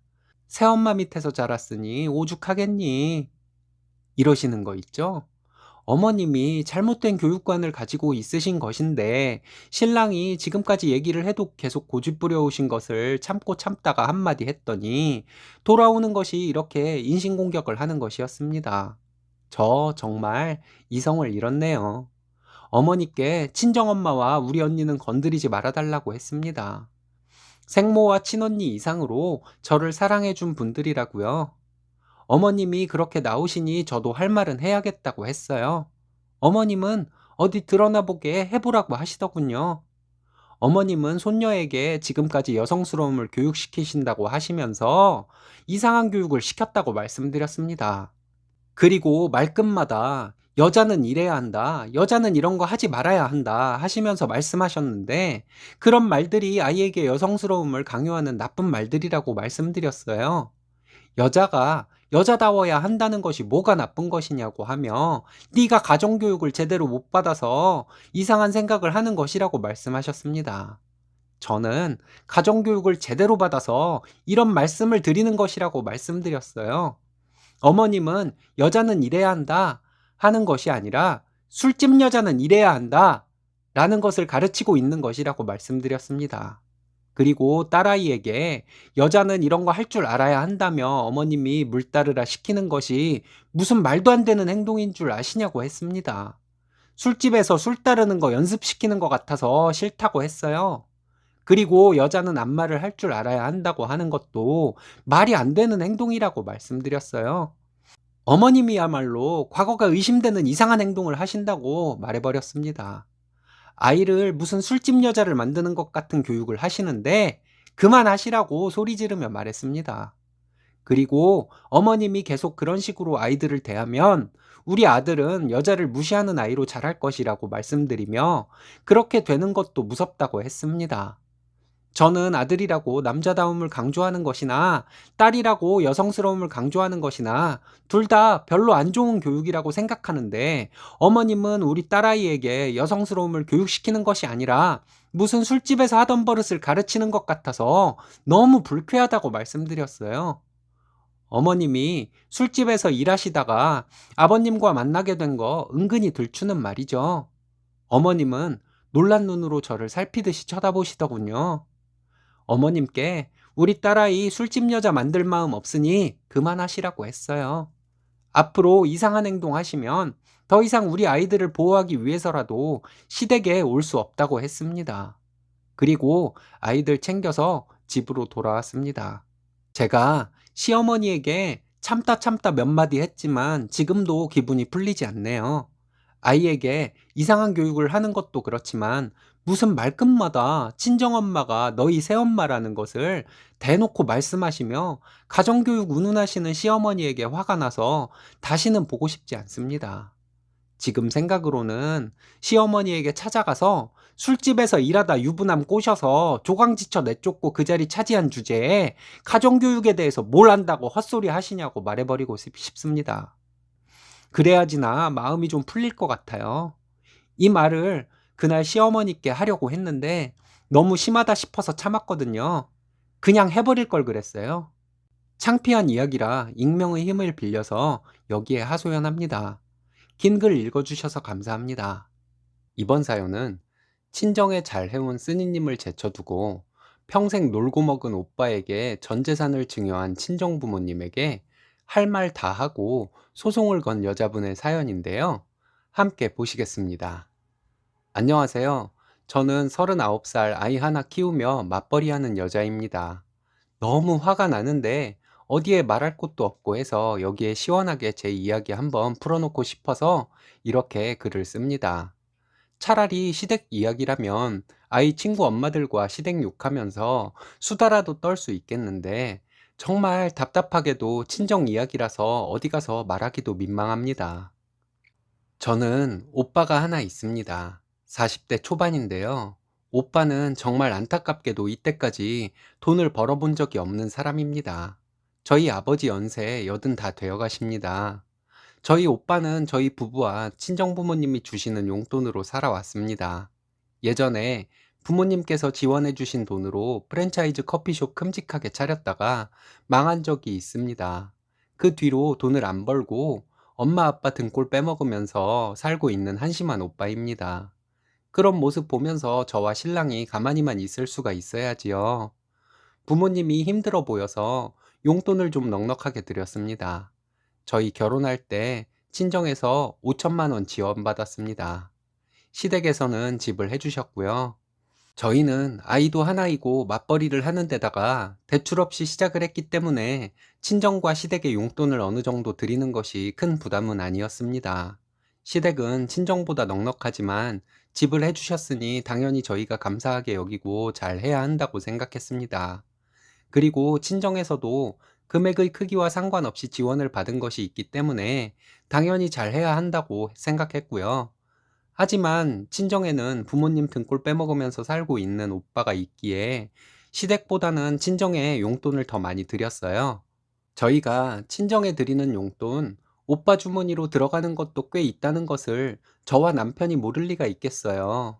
새엄마 밑에서 자랐으니 오죽하겠니? 이러시는 거 있죠? 어머님이 잘못된 교육관을 가지고 있으신 것인데 신랑이 지금까지 얘기를 해도 계속 고집부려 오신 것을 참고 참다가 한마디 했더니 돌아오는 것이 이렇게 인신공격을 하는 것이었습니다. 저 정말 이성을 잃었네요. 어머니께 친정엄마와 우리 언니는 건드리지 말아달라고 했습니다. 생모와 친언니 이상으로 저를 사랑해준 분들이라고요. 어머님이 그렇게 나오시니 저도 할 말은 해야겠다고 했어요. 어머님은 어디 드러나 보게 해보라고 하시더군요. 어머님은 손녀에게 지금까지 여성스러움을 교육시키신다고 하시면서 이상한 교육을 시켰다고 말씀드렸습니다. 그리고 말끝마다 여자는 이래야 한다, 여자는 이런 거 하지 말아야 한다 하시면서 말씀하셨는데 그런 말들이 아이에게 여성스러움을 강요하는 나쁜 말들이라고 말씀드렸어요. 여자가 여자다워야 한다는 것이 뭐가 나쁜 것이냐고 하며 네가 가정교육을 제대로 못 받아서 이상한 생각을 하는 것이라고 말씀하셨습니다. 저는 가정교육을 제대로 받아서 이런 말씀을 드리는 것이라고 말씀드렸어요. 어머님은 여자는 이래야 한다 하는 것이 아니라 술집 여자는 이래야 한다 라는 것을 가르치고 있는 것이라고 말씀드렸습니다. 그리고 딸아이에게 여자는 이런 거 할 줄 알아야 한다며 어머님이 물 따르라 시키는 것이 무슨 말도 안 되는 행동인 줄 아시냐고 했습니다. 술집에서 술 따르는 거 연습시키는 것 같아서 싫다고 했어요. 그리고 여자는 안마를 할 줄 알아야 한다고 하는 것도 말이 안 되는 행동이라고 말씀드렸어요. 어머님이야말로 과거가 의심되는 이상한 행동을 하신다고 말해버렸습니다. 아이를 무슨 술집 여자를 만드는 것 같은 교육을 하시는데 그만하시라고 소리 지르며 말했습니다. 그리고 어머님이 계속 그런 식으로 아이들을 대하면 우리 아들은 여자를 무시하는 아이로 자랄 것이라고 말씀드리며 그렇게 되는 것도 무섭다고 했습니다. 저는 아들이라고 남자다움을 강조하는 것이나 딸이라고 여성스러움을 강조하는 것이나 둘 다 별로 안 좋은 교육이라고 생각하는데 어머님은 우리 딸아이에게 여성스러움을 교육시키는 것이 아니라 무슨 술집에서 하던 버릇을 가르치는 것 같아서 너무 불쾌하다고 말씀드렸어요. 어머님이 술집에서 일하시다가 아버님과 만나게 된 거 은근히 들추는 말이죠. 어머님은 놀란 눈으로 저를 살피듯이 쳐다보시더군요. 어머님께 우리 딸아이 술집 여자 만들 마음 없으니 그만하시라고 했어요. 앞으로 이상한 행동 하시면 더 이상 우리 아이들을 보호하기 위해서라도 시댁에 올 수 없다고 했습니다. 그리고 아이들 챙겨서 집으로 돌아왔습니다. 제가 시어머니에게 참다 참다 몇 마디 했지만 지금도 기분이 풀리지 않네요. 아이에게 이상한 교육을 하는 것도 그렇지만 무슨 말끝마다 친정엄마가 너희 새엄마라는 것을 대놓고 말씀하시며 가정교육 운운하시는 시어머니에게 화가 나서 다시는 보고 싶지 않습니다. 지금 생각으로는 시어머니에게 찾아가서 술집에서 일하다 유부남 꼬셔서 조강지쳐 내쫓고 그 자리 차지한 주제에 가정교육에 대해서 뭘 안다고 헛소리 하시냐고 말해버리고 싶습니다. 그래야지나 마음이 좀 풀릴 것 같아요. 이 말을 그날 시어머니께 하려고 했는데 너무 심하다 싶어서 참았거든요. 그냥 해버릴 걸 그랬어요. 창피한 이야기라 익명의 힘을 빌려서 여기에 하소연합니다. 긴 글 읽어주셔서 감사합니다. 이번 사연은 친정에 잘 해온 쓰니님을 제쳐두고 평생 놀고 먹은 오빠에게 전 재산을 증여한 친정 부모님에게 할 말 다 하고 소송을 건 여자분의 사연인데요. 함께 보시겠습니다. 안녕하세요. 저는 39살 아이 하나 키우며 맞벌이하는 여자입니다. 너무 화가 나는데 어디에 말할 곳도 없고 해서 여기에 시원하게 제 이야기 한번 풀어놓고 싶어서 이렇게 글을 씁니다. 차라리 시댁 이야기라면 아이 친구 엄마들과 시댁 욕하면서 수다라도 떨 수 있겠는데 정말 답답하게도 친정 이야기라서 어디 가서 말하기도 민망합니다. 저는 오빠가 하나 있습니다. 40대 초반인데요. 오빠는 정말 안타깝게도 이때까지 돈을 벌어본 적이 없는 사람입니다. 저희 아버지 연세 80 다 되어 가십니다. 저희 오빠는 저희 부부와 친정부모님이 주시는 용돈으로 살아왔습니다. 예전에 부모님께서 지원해 주신 돈으로 프랜차이즈 커피숍 큼직하게 차렸다가 망한 적이 있습니다. 그 뒤로 돈을 안 벌고 엄마 아빠 등골 빼먹으면서 살고 있는 한심한 오빠입니다. 그런 모습 보면서 저와 신랑이 가만히만 있을 수가 있어야지요. 부모님이 힘들어 보여서 용돈을 좀 넉넉하게 드렸습니다. 저희 결혼할 때 친정에서 5천만 원 지원받았습니다. 시댁에서는 집을 해주셨고요. 저희는 아이도 하나이고 맞벌이를 하는 데다가 대출 없이 시작을 했기 때문에 친정과 시댁의 용돈을 어느 정도 드리는 것이 큰 부담은 아니었습니다. 시댁은 친정보다 넉넉하지만 집을 해주셨으니 당연히 저희가 감사하게 여기고 잘 해야 한다고 생각했습니다. 그리고 친정에서도 금액의 크기와 상관없이 지원을 받은 것이 있기 때문에 당연히 잘 해야 한다고 생각했고요. 하지만 친정에는 부모님 등골 빼먹으면서 살고 있는 오빠가 있기에 시댁보다는 친정에 용돈을 더 많이 드렸어요. 저희가 친정에 드리는 용돈, 오빠 주머니로 들어가는 것도 꽤 있다는 것을 저와 남편이 모를 리가 있겠어요.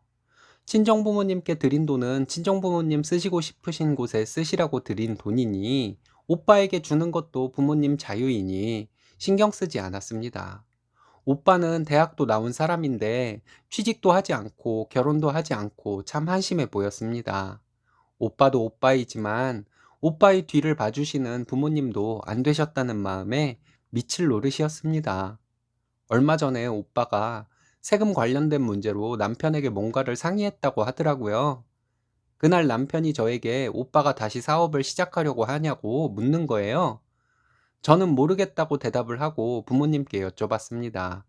친정부모님께 드린 돈은 친정부모님 쓰시고 싶으신 곳에 쓰시라고 드린 돈이니 오빠에게 주는 것도 부모님 자유이니 신경 쓰지 않았습니다. 오빠는 대학도 나온 사람인데 취직도 하지 않고 결혼도 하지 않고 참 한심해 보였습니다. 오빠도 오빠이지만 오빠의 뒤를 봐주시는 부모님도 안 되셨다는 마음에 미칠 노릇이었습니다. 얼마 전에 오빠가 세금 관련된 문제로 남편에게 뭔가를 상의했다고 하더라고요. 그날 남편이 저에게 오빠가 다시 사업을 시작하려고 하냐고 묻는 거예요. 저는 모르겠다고 대답을 하고 부모님께 여쭤봤습니다.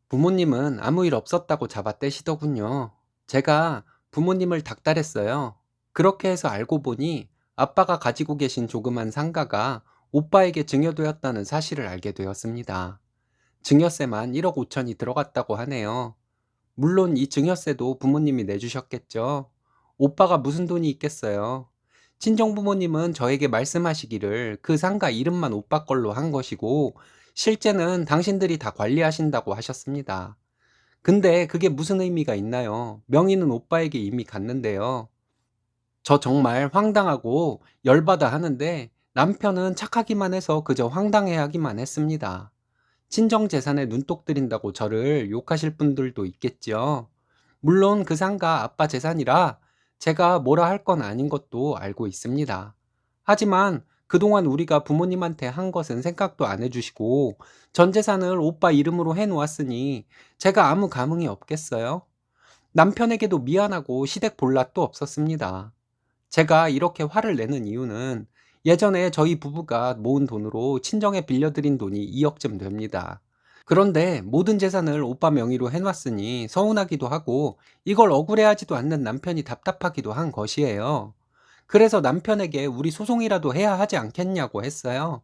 부모님은 아무 일 없었다고 잡아떼시더군요. 제가 부모님을 닥달했어요. 그렇게 해서 알고 보니 아빠가 가지고 계신 조그만 상가가 오빠에게 증여되었다는 사실을 알게 되었습니다. 증여세만 1억 5천이 들어갔다고 하네요. 물론 이 증여세도 부모님이 내주셨겠죠. 오빠가 무슨 돈이 있겠어요. 친정부모님은 저에게 말씀하시기를 그 상가 이름만 오빠 걸로 한 것이고 실제는 당신들이 다 관리하신다고 하셨습니다. 근데 그게 무슨 의미가 있나요? 명의는 오빠에게 이미 갔는데요. 저 정말 황당하고 열받아 하는데 남편은 착하기만 해서 그저 황당해하기만 했습니다. 친정 재산에 눈독 들인다고 저를 욕하실 분들도 있겠죠. 물론 그 상가 아빠 재산이라 제가 뭐라 할 건 아닌 것도 알고 있습니다. 하지만 그동안 우리가 부모님한테 한 것은 생각도 안 해주시고 전 재산을 오빠 이름으로 해놓았으니 제가 아무 감흥이 없겠어요? 남편에게도 미안하고 시댁 볼랏도 없었습니다. 제가 이렇게 화를 내는 이유는 예전에 저희 부부가 모은 돈으로 친정에 빌려드린 돈이 2억쯤 됩니다. 그런데 모든 재산을 오빠 명의로 해놨으니 서운하기도 하고 이걸 억울해하지도 않는 남편이 답답하기도 한 것이에요. 그래서 남편에게 우리 소송이라도 해야 하지 않겠냐고 했어요.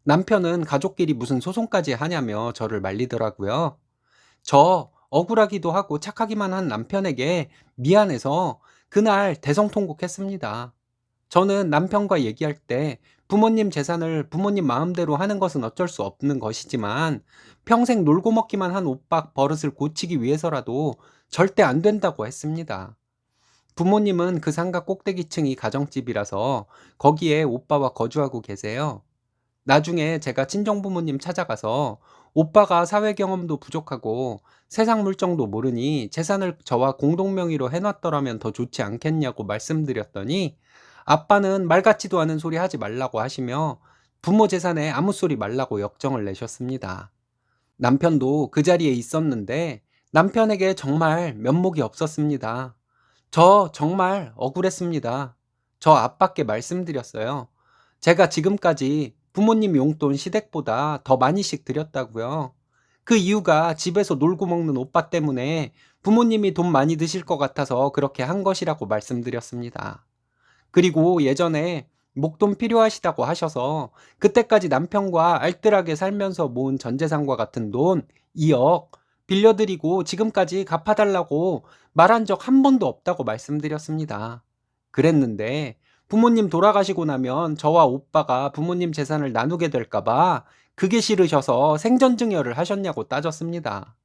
남편은 가족끼리 무슨 소송까지 하냐며 저를 말리더라고요. 저 억울하기도 하고 착하기만 한 남편에게 미안해서 그날 대성통곡했습니다. 저는 남편과 얘기할 때 부모님 재산을 부모님 마음대로 하는 것은 어쩔 수 없는 것이지만 평생 놀고 먹기만 한 오빠 버릇을 고치기 위해서라도 절대 안 된다고 했습니다. 부모님은 그 상가 꼭대기층이 가정집이라서 거기에 오빠와 거주하고 계세요. 나중에 제가 친정부모님 찾아가서 오빠가 사회 경험도 부족하고 세상 물정도 모르니 재산을 저와 공동명의로 해놨더라면 더 좋지 않겠냐고 말씀드렸더니 아빠는 말 같지도 않은 소리 하지 말라고 하시며 부모 재산에 아무 소리 말라고 역정을 내셨습니다. 남편도 그 자리에 있었는데 남편에게 정말 면목이 없었습니다. 저 정말 억울했습니다. 저 아빠께 말씀드렸어요. 제가 지금까지 부모님 용돈 시댁보다 더 많이씩 드렸다고요. 그 이유가 집에서 놀고 먹는 오빠 때문에 부모님이 돈 많이 드실 것 같아서 그렇게 한 것이라고 말씀드렸습니다. 그리고 예전에 목돈 필요하시다고 하셔서 그때까지 남편과 알뜰하게 살면서 모은 전 재산과 같은 돈 2억 빌려드리고 지금까지 갚아달라고 말한 적 한 번도 없다고 말씀드렸습니다. 그랬는데 부모님 돌아가시고 나면 저와 오빠가 부모님 재산을 나누게 될까봐 그게 싫으셔서 생전증여를 하셨냐고 따졌습니다.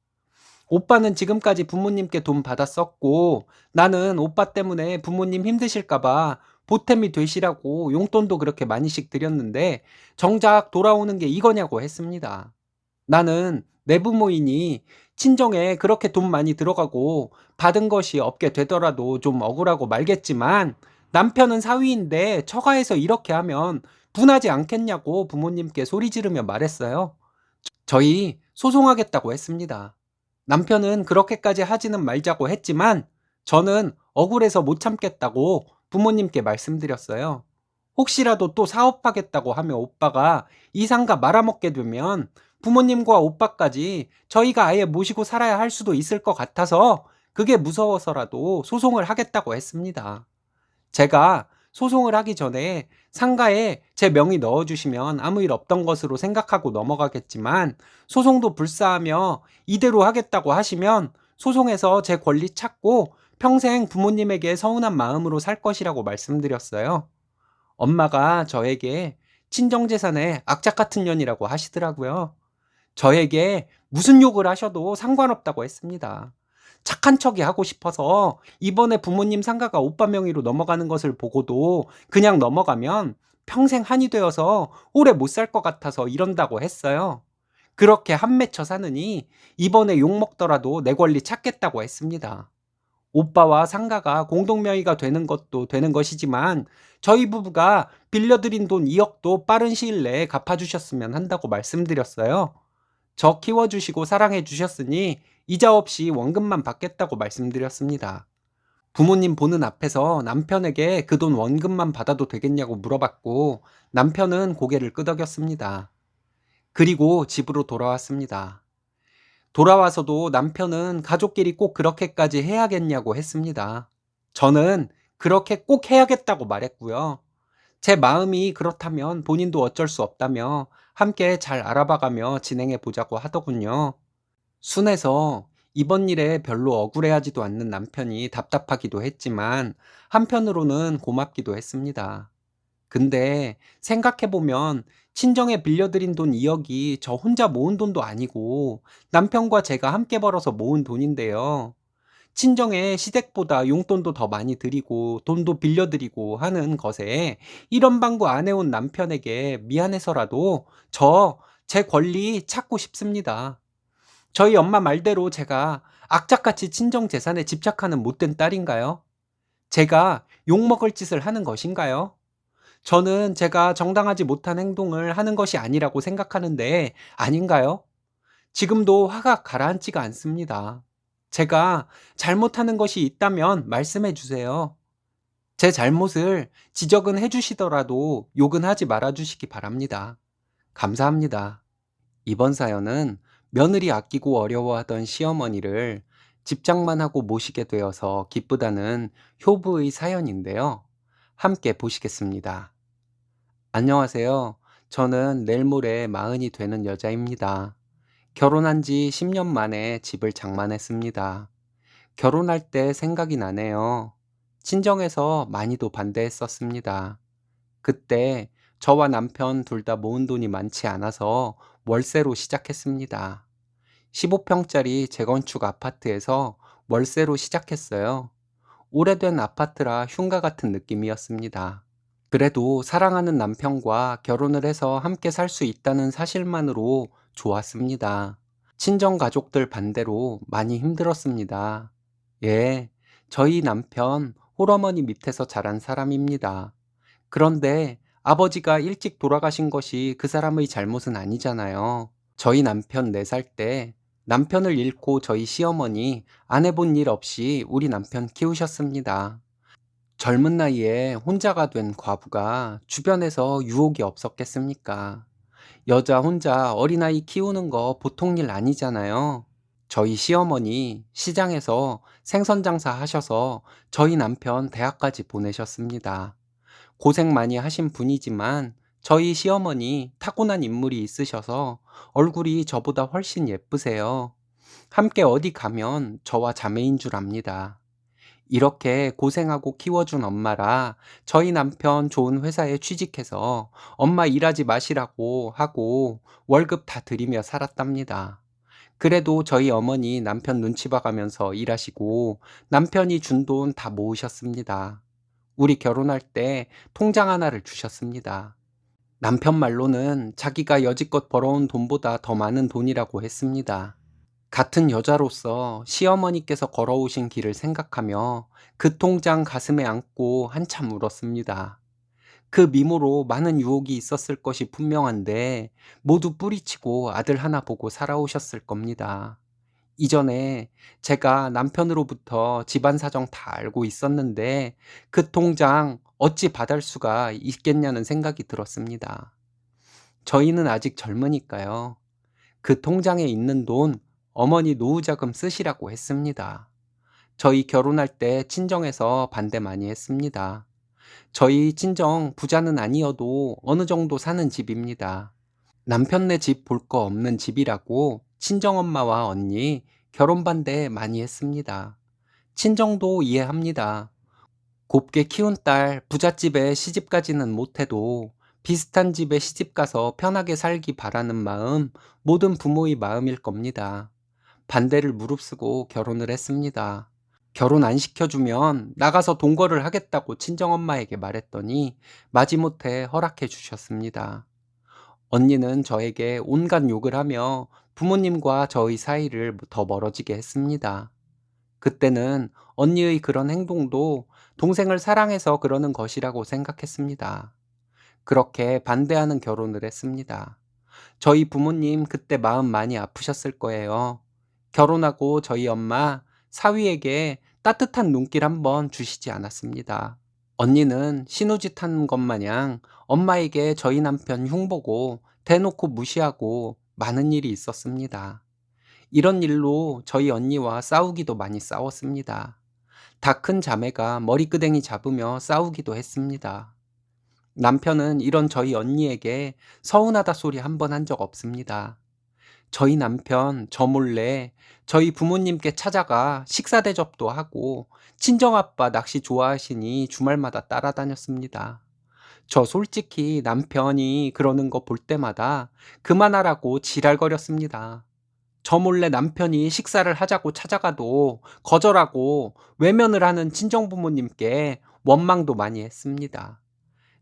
오빠는 지금까지 부모님께 돈 받아 썼고 나는 오빠 때문에 부모님 힘드실까봐 보탬이 되시라고 용돈도 그렇게 많이씩 드렸는데 정작 돌아오는 게 이거냐고 했습니다. 나는 내 부모이니 친정에 그렇게 돈 많이 들어가고 받은 것이 없게 되더라도 좀 억울하고 말겠지만 남편은 사위인데 처가에서 이렇게 하면 분하지 않겠냐고 부모님께 소리 지르며 말했어요. 저희 소송하겠다고 했습니다. 남편은 그렇게까지 하지는 말자고 했지만 저는 억울해서 못 참겠다고 부모님께 말씀드렸어요. 혹시라도 또 사업하겠다고 하며 오빠가 이 상가 말아먹게 되면 부모님과 오빠까지 저희가 아예 모시고 살아야 할 수도 있을 것 같아서 그게 무서워서라도 소송을 하겠다고 했습니다. 제가 소송을 하기 전에 상가에 제 명의 넣어주시면 아무 일 없던 것으로 생각하고 넘어가겠지만 소송도 불사하며 이대로 하겠다고 하시면 소송에서 제 권리 찾고 평생 부모님에게 서운한 마음으로 살 것이라고 말씀드렸어요. 엄마가 저에게 친정재산의 악착 같은 년이라고 하시더라고요. 저에게 무슨 욕을 하셔도 상관없다고 했습니다. 착한 척이 하고 싶어서 이번에 부모님 상가가 오빠 명의로 넘어가는 것을 보고도 그냥 넘어가면 평생 한이 되어서 오래 못 살 것 같아서 이런다고 했어요. 그렇게 한 맺혀 사느니 이번에 욕먹더라도 내 권리 찾겠다고 했습니다. 오빠와 상가가 공동명의가 되는 것도 되는 것이지만 저희 부부가 빌려드린 돈 2억도 빠른 시일 내에 갚아주셨으면 한다고 말씀드렸어요. 저 키워주시고 사랑해주셨으니 이자 없이 원금만 받겠다고 말씀드렸습니다. 부모님 보는 앞에서 남편에게 그 돈 원금만 받아도 되겠냐고 물어봤고 남편은 고개를 끄덕였습니다. 그리고 집으로 돌아왔습니다. 돌아와서도 남편은 가족끼리 꼭 그렇게까지 해야겠냐고 했습니다. 저는 그렇게 꼭 해야겠다고 말했고요. 제 마음이 그렇다면 본인도 어쩔 수 없다며 함께 잘 알아봐가며 진행해 보자고 하더군요. 순해서 이번 일에 별로 억울해하지도 않는 남편이 답답하기도 했지만 한편으로는 고맙기도 했습니다. 근데 생각해보면 친정에 빌려드린 돈 2억이 저 혼자 모은 돈도 아니고 남편과 제가 함께 벌어서 모은 돈인데요. 친정에 시댁보다 용돈도 더 많이 드리고 돈도 빌려드리고 하는 것에 이런 방구 안 해온 남편에게 미안해서라도 제 권리 찾고 싶습니다. 저희 엄마 말대로 제가 악착같이 친정 재산에 집착하는 못된 딸인가요? 제가 욕먹을 짓을 하는 것인가요? 저는 제가 정당하지 못한 행동을 하는 것이 아니라고 생각하는데 아닌가요? 지금도 화가 가라앉지가 않습니다. 제가 잘못하는 것이 있다면 말씀해 주세요. 제 잘못을 지적은 해 주시더라도 욕은 하지 말아 주시기 바랍니다. 감사합니다. 이번 사연은 며느리 아끼고 어려워하던 시어머니를 집장만 하고 모시게 되어서 기쁘다는 효부의 사연인데요. 함께 보시겠습니다. 안녕하세요. 저는 내일 모레 마흔이 되는 여자입니다. 결혼한 지 10년 만에 집을 장만했습니다. 결혼할 때 생각이 나네요. 친정에서 많이도 반대했었습니다. 그때 저와 남편 둘 다 모은 돈이 많지 않아서 월세로 시작했습니다. 15평짜리 재건축 아파트에서 월세로 시작했어요. 오래된 아파트라 흉가 같은 느낌이었습니다. 그래도 사랑하는 남편과 결혼을 해서 함께 살 수 있다는 사실만으로 좋았습니다. 친정 가족들 반대로 많이 힘들었습니다. 예, 저희 남편 홀어머니 밑에서 자란 사람입니다. 그런데 아버지가 일찍 돌아가신 것이 그 사람의 잘못은 아니잖아요. 저희 남편 4살 때 남편을 잃고 저희 시어머니 안 해본 일 없이 우리 남편 키우셨습니다. 젊은 나이에 혼자가 된 과부가 주변에서 유혹이 없었겠습니까? 여자 혼자 어린아이 키우는 거 보통 일 아니잖아요. 저희 시어머니 시장에서 생선 장사 하셔서 저희 남편 대학까지 보내셨습니다. 고생 많이 하신 분이지만 저희 시어머니 타고난 인물이 있으셔서 얼굴이 저보다 훨씬 예쁘세요. 함께 어디 가면 저와 자매인 줄 압니다. 이렇게 고생하고 키워준 엄마라 저희 남편 좋은 회사에 취직해서 엄마 일하지 마시라고 하고 월급 다 드리며 살았답니다. 그래도 저희 어머니 남편 눈치 봐가면서 일하시고 남편이 준 돈 다 모으셨습니다. 우리 결혼할 때 통장 하나를 주셨습니다. 남편 말로는 자기가 여지껏 벌어온 돈보다 더 많은 돈이라고 했습니다. 같은 여자로서 시어머니께서 걸어오신 길을 생각하며 그 통장 가슴에 안고 한참 울었습니다. 그 미모로 많은 유혹이 있었을 것이 분명한데 모두 뿌리치고 아들 하나 보고 살아오셨을 겁니다. 이전에 제가 남편으로부터 집안 사정 다 알고 있었는데 그 통장 어찌 받을 수가 있겠냐는 생각이 들었습니다. 저희는 아직 젊으니까요. 그 통장에 있는 돈 어머니 노후자금 쓰시라고 했습니다. 저희 결혼할 때 친정에서 반대 많이 했습니다. 저희 친정 부자는 아니어도 어느 정도 사는 집입니다. 남편네 집 볼 거 없는 집이라고 친정엄마와 언니 결혼 반대 많이 했습니다. 친정도 이해합니다. 곱게 키운 딸 부잣집에 시집가지는 못해도 비슷한 집에 시집가서 편하게 살기 바라는 마음 모든 부모의 마음일 겁니다. 반대를 무릅쓰고 결혼을 했습니다. 결혼 안 시켜주면 나가서 동거를 하겠다고 친정엄마에게 말했더니 마지못해 허락해 주셨습니다. 언니는 저에게 온갖 욕을 하며 부모님과 저의 사이를 더 멀어지게 했습니다. 그때는 언니의 그런 행동도 동생을 사랑해서 그러는 것이라고 생각했습니다. 그렇게 반대하는 결혼을 했습니다. 저희 부모님 그때 마음 많이 아프셨을 거예요. 결혼하고 저희 엄마 사위에게 따뜻한 눈길 한번 주시지 않았습니다. 언니는 신우짓 하는 것 마냥 엄마에게 저희 남편 흉보고 대놓고 무시하고 많은 일이 있었습니다. 이런 일로 저희 언니와 싸우기도 많이 싸웠습니다. 다 큰 자매가 머리끄댕이 잡으며 싸우기도 했습니다. 남편은 이런 저희 언니에게 서운하다 소리 한 번 한 적 없습니다. 저희 남편 저 몰래 저희 부모님께 찾아가 식사 대접도 하고 친정아빠 낚시 좋아하시니 주말마다 따라다녔습니다. 저 솔직히 남편이 그러는 거 볼 때마다 그만하라고 지랄거렸습니다. 저 몰래 남편이 식사를 하자고 찾아가도 거절하고 외면을 하는 친정부모님께 원망도 많이 했습니다.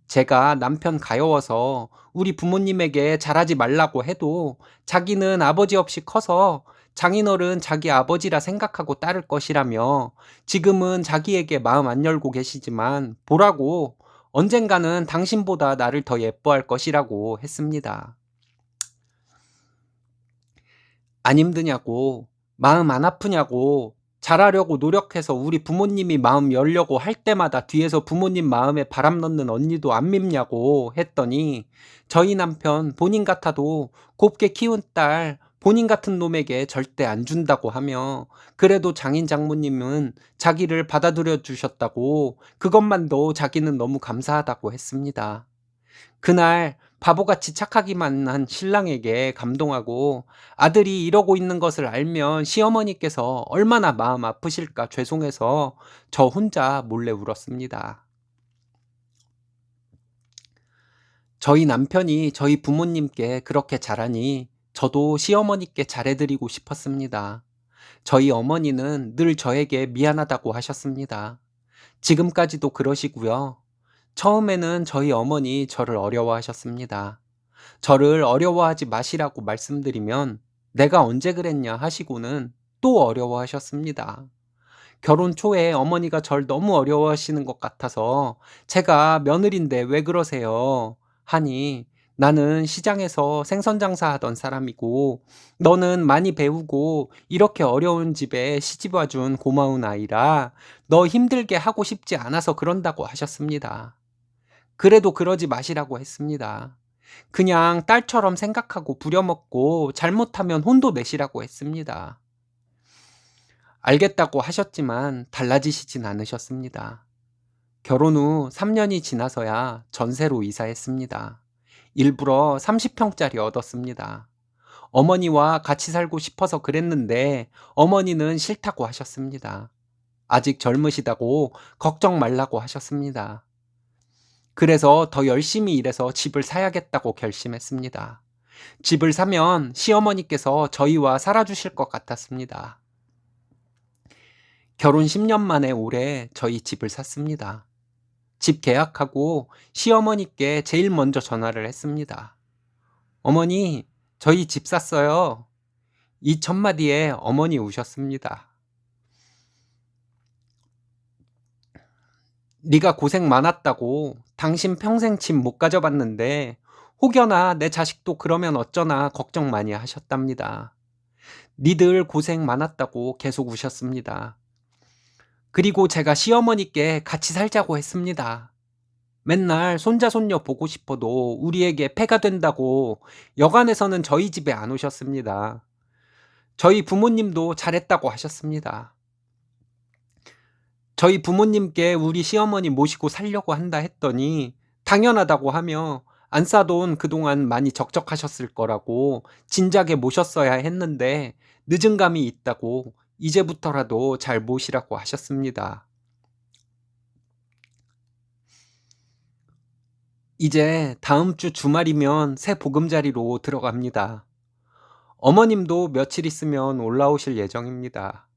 제가 남편 가여워서 우리 부모님에게 잘하지 말라고 해도 자기는 아버지 없이 커서 장인어른 자기 아버지라 생각하고 따를 것이라며 지금은 자기에게 마음 안 열고 계시지만 보라고 언젠가는 당신보다 나를 더 예뻐할 것이라고 했습니다. 안 힘드냐고, 마음 안 아프냐고, 잘하려고 노력해서 우리 부모님이 마음 열려고 할 때마다 뒤에서 부모님 마음에 바람 넣는 언니도 안 밉냐고 했더니 저희 남편 본인 같아도 곱게 키운 딸 본인 같은 놈에게 절대 안 준다고 하며 그래도 장인 장모님은 자기를 받아들여 주셨다고 그것만도 자기는 너무 감사하다고 했습니다. 그날 바보같이 착하기만 한 신랑에게 감동하고 아들이 이러고 있는 것을 알면 시어머니께서 얼마나 마음 아프실까 죄송해서 저 혼자 몰래 울었습니다. 저희 남편이 저희 부모님께 그렇게 잘하니 저도 시어머니께 잘해드리고 싶었습니다. 저희 어머니는 늘 저에게 미안하다고 하셨습니다. 지금까지도 그러시고요. 처음에는 저희 어머니 저를 어려워하셨습니다. 저를 어려워하지 마시라고 말씀드리면 내가 언제 그랬냐 하시고는 또 어려워하셨습니다. 결혼 초에 어머니가 절 너무 어려워하시는 것 같아서 제가 며느리인데 왜 그러세요? 하니 나는 시장에서 생선 장사하던 사람이고 너는 많이 배우고 이렇게 어려운 집에 시집 와준 고마운 아이라 너 힘들게 하고 싶지 않아서 그런다고 하셨습니다. 그래도 그러지 마시라고 했습니다. 그냥 딸처럼 생각하고 부려먹고 잘못하면 혼도 내시라고 했습니다. 알겠다고 하셨지만 달라지시진 않으셨습니다. 결혼 후 3년이 지나서야 전세로 이사했습니다. 일부러 30평짜리 얻었습니다. 어머니와 같이 살고 싶어서 그랬는데 어머니는 싫다고 하셨습니다. 아직 젊으시다고 걱정 말라고 하셨습니다. 그래서 더 열심히 일해서 집을 사야겠다고 결심했습니다. 집을 사면 시어머니께서 저희와 살아주실 것 같았습니다. 결혼 10년 만에 올해 저희 집을 샀습니다. 집 계약하고 시어머니께 제일 먼저 전화를 했습니다. 어머니, 저희 집 샀어요. 이 첫마디에 어머니 우셨습니다. 네가 고생 많았다고 당신 평생 집 못 가져봤는데 혹여나 내 자식도 그러면 어쩌나 걱정 많이 하셨답니다. 니들 고생 많았다고 계속 우셨습니다. 그리고 제가 시어머니께 같이 살자고 했습니다. 맨날 손자 손녀 보고 싶어도 우리에게 폐가 된다고 여간에서는 저희 집에 안 오셨습니다. 저희 부모님도 잘했다고 하셨습니다. 저희 부모님께 우리 시어머니 모시고 살려고 한다 했더니 당연하다고 하며 안 싸돈 그동안 많이 적적하셨을 거라고 진작에 모셨어야 했는데 늦은 감이 있다고 이제부터라도 잘 모시라고 하셨습니다. 이제 다음 주 주말이면 새 보금자리로 들어갑니다. 어머님도 며칠 있으면 올라오실 예정입니다.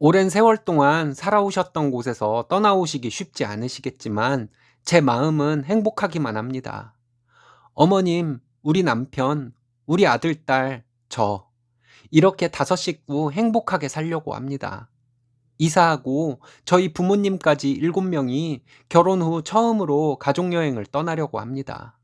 오랜 세월 동안 살아오셨던 곳에서 떠나오시기 쉽지 않으시겠지만 제 마음은 행복하기만 합니다. 어머님, 우리 남편, 우리 아들, 딸, 저 이렇게 5식구 행복하게 살려고 합니다. 이사하고 저희 부모님까지 7명이 결혼 후 처음으로 가족여행을 떠나려고 합니다.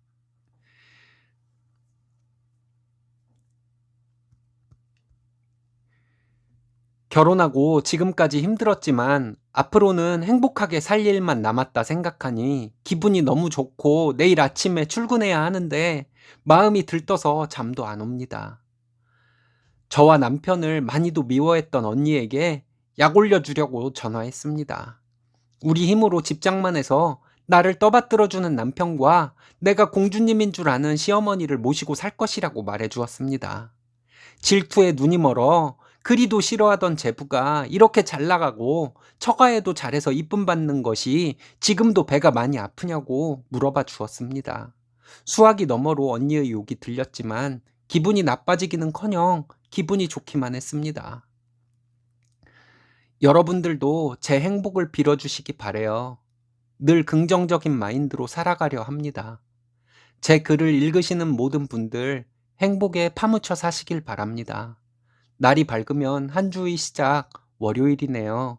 결혼하고 지금까지 힘들었지만 앞으로는 행복하게 살 일만 남았다 생각하니 기분이 너무 좋고 내일 아침에 출근해야 하는데 마음이 들떠서 잠도 안 옵니다. 저와 남편을 많이도 미워했던 언니에게 약 올려주려고 전화했습니다. 우리 힘으로 집장만 해서 나를 떠받들어주는 남편과 내가 공주님인 줄 아는 시어머니를 모시고 살 것이라고 말해주었습니다. 질투에 눈이 멀어 그리도 싫어하던 제부가 이렇게 잘 나가고 처가에도 잘해서 이쁨 받는 것이 지금도 배가 많이 아프냐고 물어봐 주었습니다. 수화기 너머로 언니의 욕이 들렸지만 기분이 나빠지기는커녕 기분이 좋기만 했습니다. 여러분들도 제 행복을 빌어주시기 바래요. 늘 긍정적인 마인드로 살아가려 합니다. 제 글을 읽으시는 모든 분들 행복에 파묻혀 사시길 바랍니다. 날이 밝으면 한 주의 시작, 월요일이네요.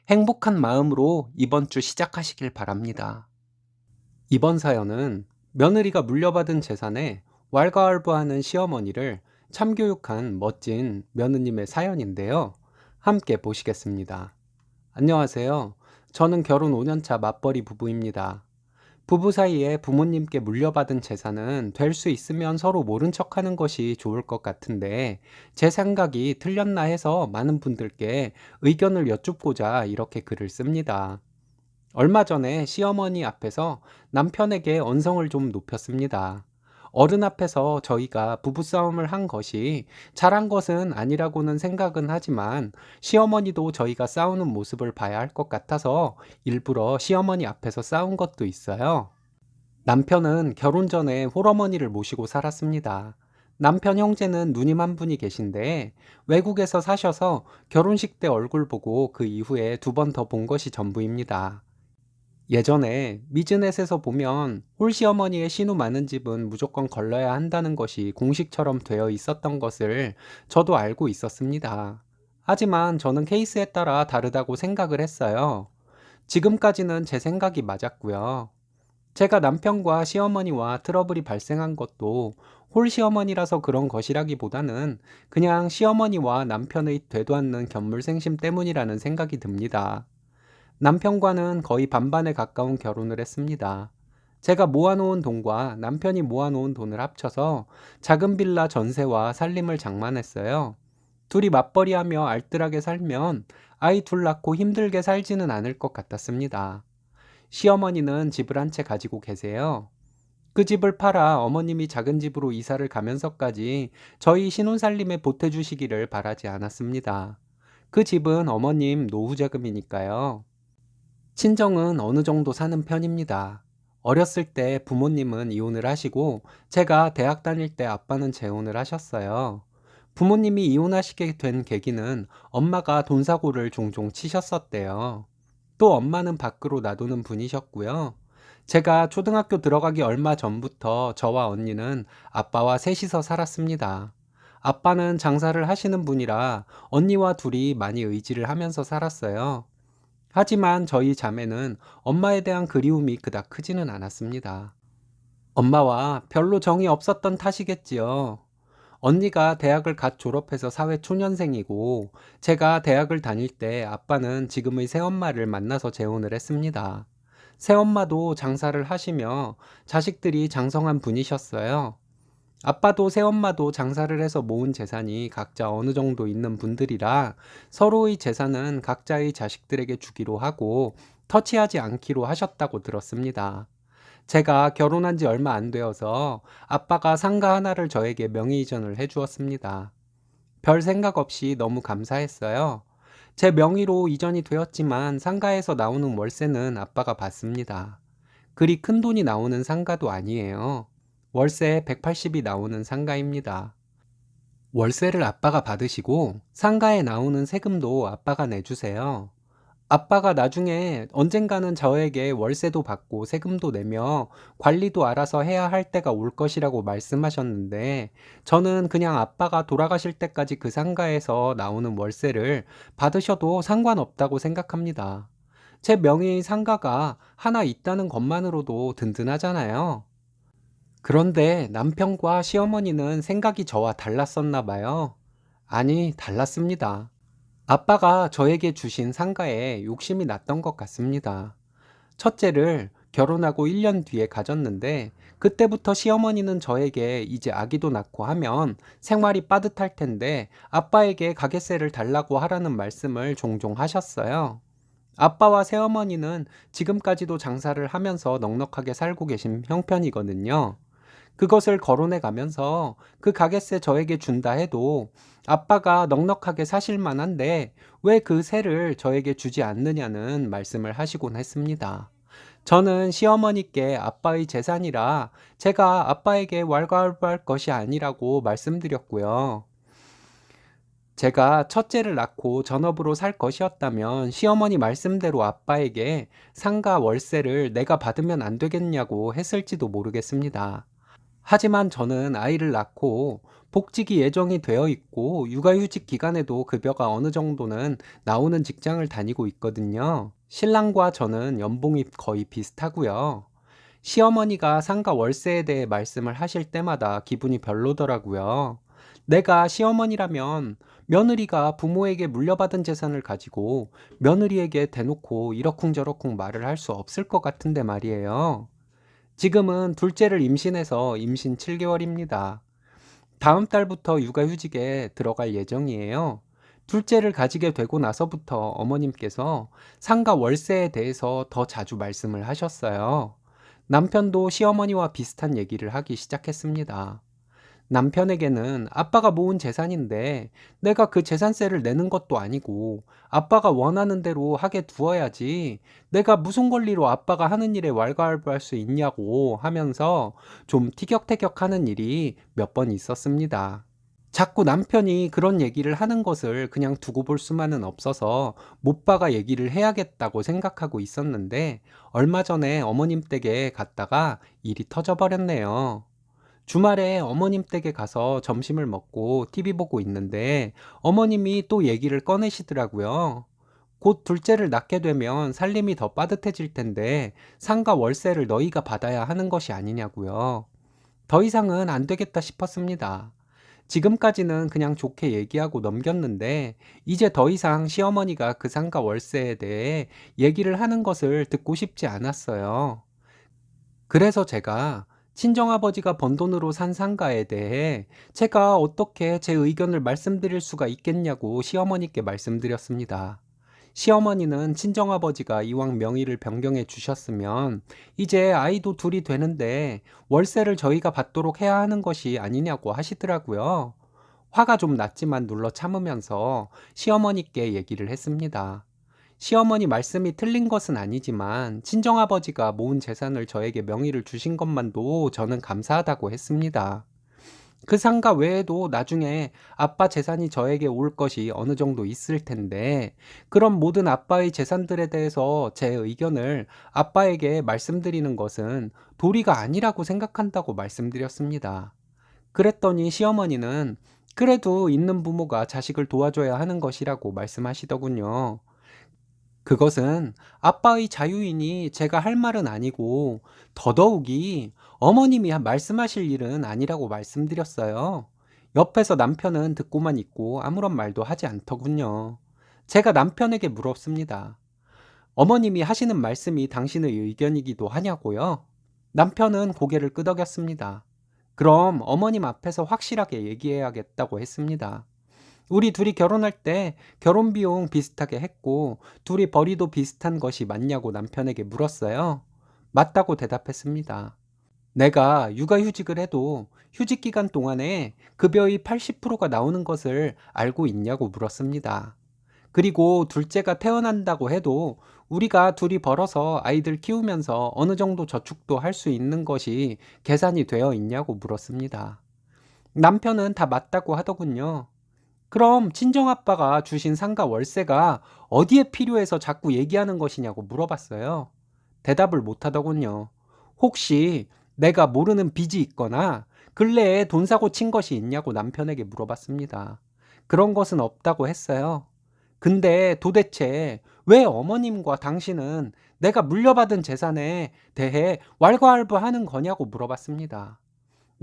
행복한 마음으로 이번 주 시작하시길 바랍니다. 이번 사연은 며느리가 물려받은 재산에 왈가왈부하는 시어머니를 참교육한 멋진 며느님의 사연인데요. 함께 보시겠습니다. 안녕하세요. 저는 결혼 5년차 맞벌이 부부입니다. 부부 사이에 부모님께 물려받은 재산은 될 수 있으면 서로 모른 척 하는 것이 좋을 것 같은데, 제 생각이 틀렸나 해서 많은 분들께 의견을 여쭙고자 이렇게 글을 씁니다. 얼마 전에 시어머니 앞에서 남편에게 언성을 좀 높였습니다. 어른 앞에서 저희가 부부싸움을 한 것이 잘한 것은 아니라고는 생각은 하지만 시어머니도 저희가 싸우는 모습을 봐야 할 것 같아서 일부러 시어머니 앞에서 싸운 것도 있어요. 남편은 결혼 전에 홀어머니를 모시고 살았습니다. 남편 형제는 누님 한 분이 계신데 외국에서 사셔서 결혼식 때 얼굴 보고 그 이후에 두 번 더 본 것이 전부입니다. 예전에 미즈넷에서 보면 홀시어머니의 신우 많은 집은 무조건 걸러야 한다는 것이 공식처럼 되어 있었던 것을 저도 알고 있었습니다. 하지만 저는 케이스에 따라 다르다고 생각을 했어요. 지금까지는 제 생각이 맞았고요. 제가 남편과 시어머니와 트러블이 발생한 것도 홀시어머니라서 그런 것이라기보다는 그냥 시어머니와 남편의 되도 않는 견물생심 때문이라는 생각이 듭니다. 남편과는 거의 반반에 가까운 결혼을 했습니다. 제가 모아놓은 돈과 남편이 모아놓은 돈을 합쳐서 작은 빌라 전세와 살림을 장만했어요. 둘이 맞벌이하며 알뜰하게 살면 아이 둘 낳고 힘들게 살지는 않을 것 같았습니다. 시어머니는 집을 한 채 가지고 계세요. 그 집을 팔아 어머님이 작은 집으로 이사를 가면서까지 저희 신혼살림에 보태주시기를 바라지 않았습니다. 그 집은 어머님 노후 자금이니까요. 친정은 어느 정도 사는 편입니다. 어렸을 때 부모님은 이혼을 하시고 제가 대학 다닐 때 아빠는 재혼을 하셨어요. 부모님이 이혼하시게 된 계기는 엄마가 돈 사고를 종종 치셨었대요. 또 엄마는 밖으로 놔두는 분이셨고요. 제가 초등학교 들어가기 얼마 전부터 저와 언니는 아빠와 셋이서 살았습니다. 아빠는 장사를 하시는 분이라 언니와 둘이 많이 의지를 하면서 살았어요. 하지만 저희 자매는 엄마에 대한 그리움이 그닥 크지는 않았습니다. 엄마와 별로 정이 없었던 탓이겠지요. 언니가 대학을 갓 졸업해서 사회 초년생이고 제가 대학을 다닐 때 아빠는 지금의 새엄마를 만나서 재혼을 했습니다. 새엄마도 장사를 하시며 자식들이 장성한 분이셨어요. 아빠도 새엄마도 장사를 해서 모은 재산이 각자 어느 정도 있는 분들이라 서로의 재산은 각자의 자식들에게 주기로 하고 터치하지 않기로 하셨다고 들었습니다. 제가 결혼한 지 얼마 안 되어서 아빠가 상가 하나를 저에게 명의 이전을 해 주었습니다. 별 생각 없이 너무 감사했어요. 제 명의로 이전이 되었지만 상가에서 나오는 월세는 아빠가 받습니다. 그리 큰 돈이 나오는 상가도 아니에요. 월세 180이 나오는 상가입니다. 월세를 아빠가 받으시고 상가에 나오는 세금도 아빠가 내주세요. 아빠가 나중에 언젠가는 저에게 월세도 받고 세금도 내며 관리도 알아서 해야 할 때가 올 것이라고 말씀하셨는데 저는 그냥 아빠가 돌아가실 때까지 그 상가에서 나오는 월세를 받으셔도 상관없다고 생각합니다. 제 명의의 상가가 하나 있다는 것만으로도 든든하잖아요. 그런데 남편과 시어머니는 생각이 저와 달랐었나 봐요. 아니, 달랐습니다. 아빠가 저에게 주신 상가에 욕심이 났던 것 같습니다. 첫째를 결혼하고 1년 뒤에 가졌는데 그때부터 시어머니는 저에게 이제 아기도 낳고 하면 생활이 빠듯할 텐데 아빠에게 가게세를 달라고 하라는 말씀을 종종 하셨어요. 아빠와 새어머니는 지금까지도 장사를 하면서 넉넉하게 살고 계신 형편이거든요. 그것을 거론해 가면서 그 가게세 저에게 준다 해도 아빠가 넉넉하게 사실 만한데 왜 그 세를 저에게 주지 않느냐는 말씀을 하시곤 했습니다. 저는 시어머니께 아빠의 재산이라 제가 아빠에게 왈가왈부할 것이 아니라고 말씀드렸고요. 제가 첫째를 낳고 전업으로 살 것이었다면 시어머니 말씀대로 아빠에게 상가 월세를 내가 받으면 안 되겠냐고 했을지도 모르겠습니다. 하지만 저는 아이를 낳고 복직이 예정이 되어 있고 육아휴직 기간에도 급여가 어느 정도는 나오는 직장을 다니고 있거든요. 신랑과 저는 연봉이 거의 비슷하고요. 시어머니가 상가 월세에 대해 말씀을 하실 때마다 기분이 별로더라고요. 내가 시어머니라면 며느리가 부모에게 물려받은 재산을 가지고 며느리에게 대놓고 이러쿵저러쿵 말을 할 수 없을 것 같은데 말이에요. 지금은 둘째를 임신해서 임신 7개월입니다. 다음 달부터 육아휴직에 들어갈 예정이에요. 둘째를 가지게 되고 나서부터 어머님께서 상가 월세에 대해서 더 자주 말씀을 하셨어요. 남편도 시어머니와 비슷한 얘기를 하기 시작했습니다. 남편에게는 아빠가 모은 재산인데 내가 그 재산세를 내는 것도 아니고 아빠가 원하는 대로 하게 두어야지 내가 무슨 권리로 아빠가 하는 일에 왈가왈부할 수 있냐고 하면서 좀 티격태격하는 일이 몇 번 있었습니다. 자꾸 남편이 그런 얘기를 하는 것을 그냥 두고 볼 수만은 없어서 못 박아 얘기를 해야겠다고 생각하고 있었는데 얼마 전에 어머님 댁에 갔다가 일이 터져버렸네요. 주말에 어머님 댁에 가서 점심을 먹고 TV 보고 있는데 어머님이 또 얘기를 꺼내시더라고요. 곧 둘째를 낳게 되면 살림이 더 빠듯해질 텐데 상가 월세를 너희가 받아야 하는 것이 아니냐고요. 더 이상은 안 되겠다 싶었습니다. 지금까지는 그냥 좋게 얘기하고 넘겼는데 이제 더 이상 시어머니가 그 상가 월세에 대해 얘기를 하는 것을 듣고 싶지 않았어요. 그래서 제가 친정아버지가 번 돈으로 산 상가에 대해 제가 어떻게 제 의견을 말씀드릴 수가 있겠냐고 시어머니께 말씀드렸습니다. 시어머니는 친정아버지가 이왕 명의를 변경해 주셨으면 이제 아이도 둘이 되는데 월세를 저희가 받도록 해야 하는 것이 아니냐고 하시더라고요. 화가 좀 났지만 눌러 참으면서 시어머니께 얘기를 했습니다. 시어머니 말씀이 틀린 것은 아니지만 친정아버지가 모은 재산을 저에게 명의를 주신 것만도 저는 감사하다고 했습니다. 그 상가 외에도 나중에 아빠 재산이 저에게 올 것이 어느 정도 있을 텐데, 그런 모든 아빠의 재산들에 대해서 제 의견을 아빠에게 말씀드리는 것은 도리가 아니라고 생각한다고 말씀드렸습니다. 그랬더니 시어머니는 그래도 있는 부모가 자식을 도와줘야 하는 것이라고 말씀하시더군요. 그것은 아빠의 자유이니 제가 할 말은 아니고 더더욱이 어머님이 말씀하실 일은 아니라고 말씀드렸어요. 옆에서 남편은 듣고만 있고 아무런 말도 하지 않더군요. 제가 남편에게 물었습니다. 어머님이 하시는 말씀이 당신의 의견이기도 하냐고요? 남편은 고개를 끄덕였습니다. 그럼 어머님 앞에서 확실하게 얘기해야겠다고 했습니다. 우리 둘이 결혼할 때 결혼 비용 비슷하게 했고 둘이 벌이도 비슷한 것이 맞냐고 남편에게 물었어요. 맞다고 대답했습니다. 내가 육아휴직을 해도 휴직 기간 동안에 급여의 80%가 나오는 것을 알고 있냐고 물었습니다. 그리고 둘째가 태어난다고 해도 우리가 둘이 벌어서 아이들 키우면서 어느 정도 저축도 할 수 있는 것이 계산이 되어 있냐고 물었습니다. 남편은 다 맞다고 하더군요. 그럼 친정아빠가 주신 상가 월세가 어디에 필요해서 자꾸 얘기하는 것이냐고 물어봤어요. 대답을 못 하더군요. 혹시 내가 모르는 빚이 있거나 근래에 돈 사고 친 것이 있냐고 남편에게 물어봤습니다. 그런 것은 없다고 했어요. 근데 도대체 왜 어머님과 당신은 내가 물려받은 재산에 대해 왈가왈부하는 거냐고 물어봤습니다.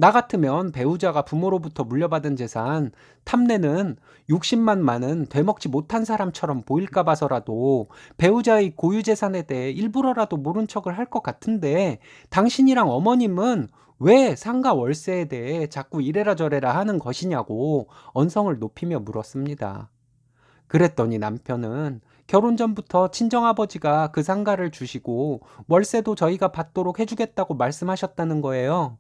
나 같으면 배우자가 부모로부터 물려받은 재산 탐내는 욕심만 많은 되먹지 못한 사람처럼 보일까 봐서라도 배우자의 고유 재산에 대해 일부러라도 모른 척을 할 것 같은데 당신이랑 어머님은 왜 상가 월세에 대해 자꾸 이래라 저래라 하는 것이냐고 언성을 높이며 물었습니다. 그랬더니 남편은 결혼 전부터 친정아버지가 그 상가를 주시고 월세도 저희가 받도록 해주겠다고 말씀하셨다는 거예요.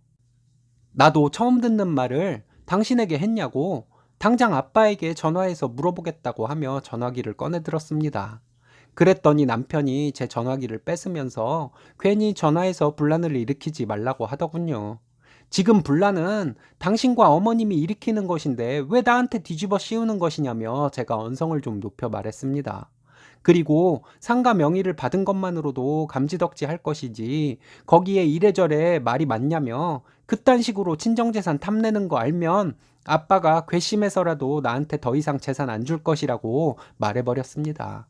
나도 처음 듣는 말을 당신에게 했냐고 당장 아빠에게 전화해서 물어보겠다고 하며 전화기를 꺼내 들었습니다. 그랬더니 남편이 제 전화기를 뺏으면서 괜히 전화해서 분란을 일으키지 말라고 하더군요. 지금 분란은 당신과 어머님이 일으키는 것인데 왜 나한테 뒤집어 씌우는 것이냐며 제가 언성을 좀 높여 말했습니다. 그리고 상가 명의를 받은 것만으로도 감지덕지 할 것이지 거기에 이래저래 말이 많냐며 그딴 식으로 친정재산 탐내는 거 알면 아빠가 괘씸해서라도 나한테 더 이상 재산 안 줄 것이라고 말해버렸습니다.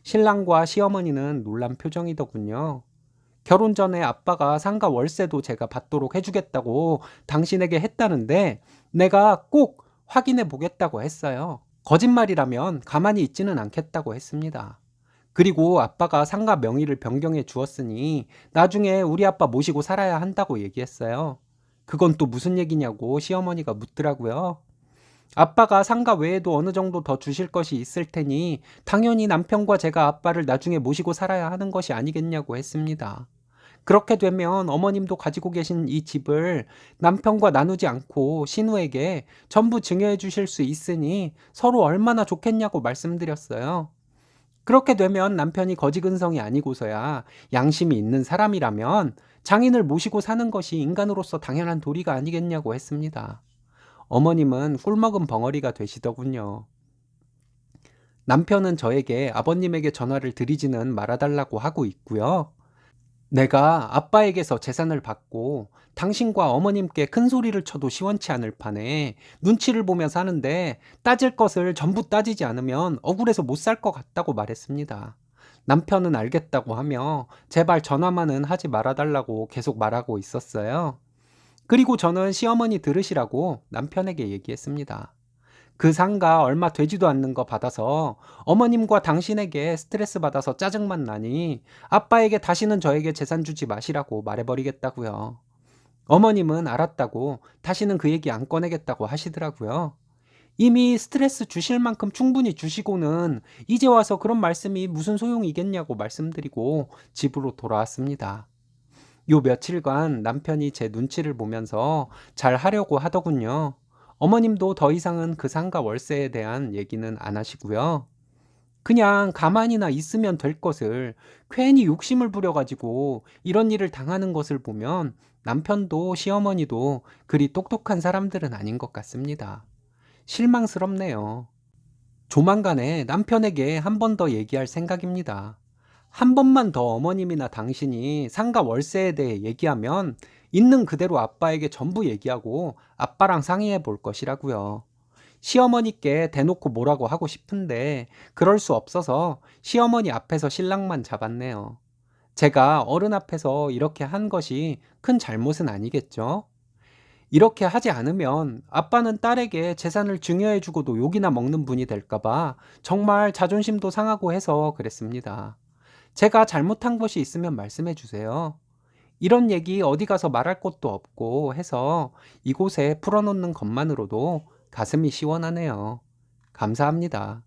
신랑과 시어머니는 놀란 표정이더군요. 결혼 전에 아빠가 상가 월세도 제가 받도록 해주겠다고 당신에게 했다는데 내가 꼭 확인해 보겠다고 했어요. 거짓말이라면 가만히 있지는 않겠다고 했습니다. 그리고 아빠가 상가 명의를 변경해 주었으니 나중에 우리 아빠 모시고 살아야 한다고 얘기했어요. 그건 또 무슨 얘기냐고 시어머니가 묻더라고요. 아빠가 상가 외에도 어느 정도 더 주실 것이 있을 테니 당연히 남편과 제가 아빠를 나중에 모시고 살아야 하는 것이 아니겠냐고 했습니다. 그렇게 되면 어머님도 가지고 계신 이 집을 남편과 나누지 않고 신우에게 전부 증여해 주실 수 있으니 서로 얼마나 좋겠냐고 말씀드렸어요. 그렇게 되면 남편이 거지근성이 아니고서야 양심이 있는 사람이라면 장인을 모시고 사는 것이 인간으로서 당연한 도리가 아니겠냐고 했습니다. 어머님은 꿀먹은 벙어리가 되시더군요. 남편은 저에게 아버님에게 전화를 드리지는 말아달라고 하고 있고요. 내가 아빠에게서 재산을 받고 당신과 어머님께 큰 소리를 쳐도 시원치 않을 판에 눈치를 보며 사는데 따질 것을 전부 따지지 않으면 억울해서 못 살 것 같다고 말했습니다. 남편은 알겠다고 하며 제발 전화만은 하지 말아달라고 계속 말하고 있었어요. 그리고 저는 시어머니 들으시라고 남편에게 얘기했습니다. 그 상가 얼마 되지도 않는 거 받아서 어머님과 당신에게 스트레스 받아서 짜증만 나니 아빠에게 다시는 저에게 재산 주지 마시라고 말해버리겠다고요. 어머님은 알았다고 다시는 그 얘기 안 꺼내겠다고 하시더라고요. 이미 스트레스 주실 만큼 충분히 주시고는 이제 와서 그런 말씀이 무슨 소용이겠냐고 말씀드리고 집으로 돌아왔습니다. 요 며칠간 남편이 제 눈치를 보면서 잘 하려고 하더군요. 어머님도 더 이상은 그 상가 월세에 대한 얘기는 안 하시고요. 그냥 가만히나 있으면 될 것을 괜히 욕심을 부려가지고 이런 일을 당하는 것을 보면 남편도 시어머니도 그리 똑똑한 사람들은 아닌 것 같습니다. 실망스럽네요. 조만간에 남편에게 한 번 더 얘기할 생각입니다. 한 번만 더 어머님이나 당신이 상가 월세에 대해 얘기하면 있는 그대로 아빠에게 전부 얘기하고 아빠랑 상의해 볼 것이라고요. 시어머니께 대놓고 뭐라고 하고 싶은데 그럴 수 없어서 시어머니 앞에서 신랑만 잡았네요. 제가 어른 앞에서 이렇게 한 것이 큰 잘못은 아니겠죠? 이렇게 하지 않으면 아빠는 딸에게 재산을 증여해주고도 욕이나 먹는 분이 될까봐 정말 자존심도 상하고 해서 그랬습니다. 제가 잘못한 것이 있으면 말씀해 주세요. 이런 얘기 어디 가서 말할 곳도 없고 해서 이곳에 풀어놓는 것만으로도 가슴이 시원하네요. 감사합니다.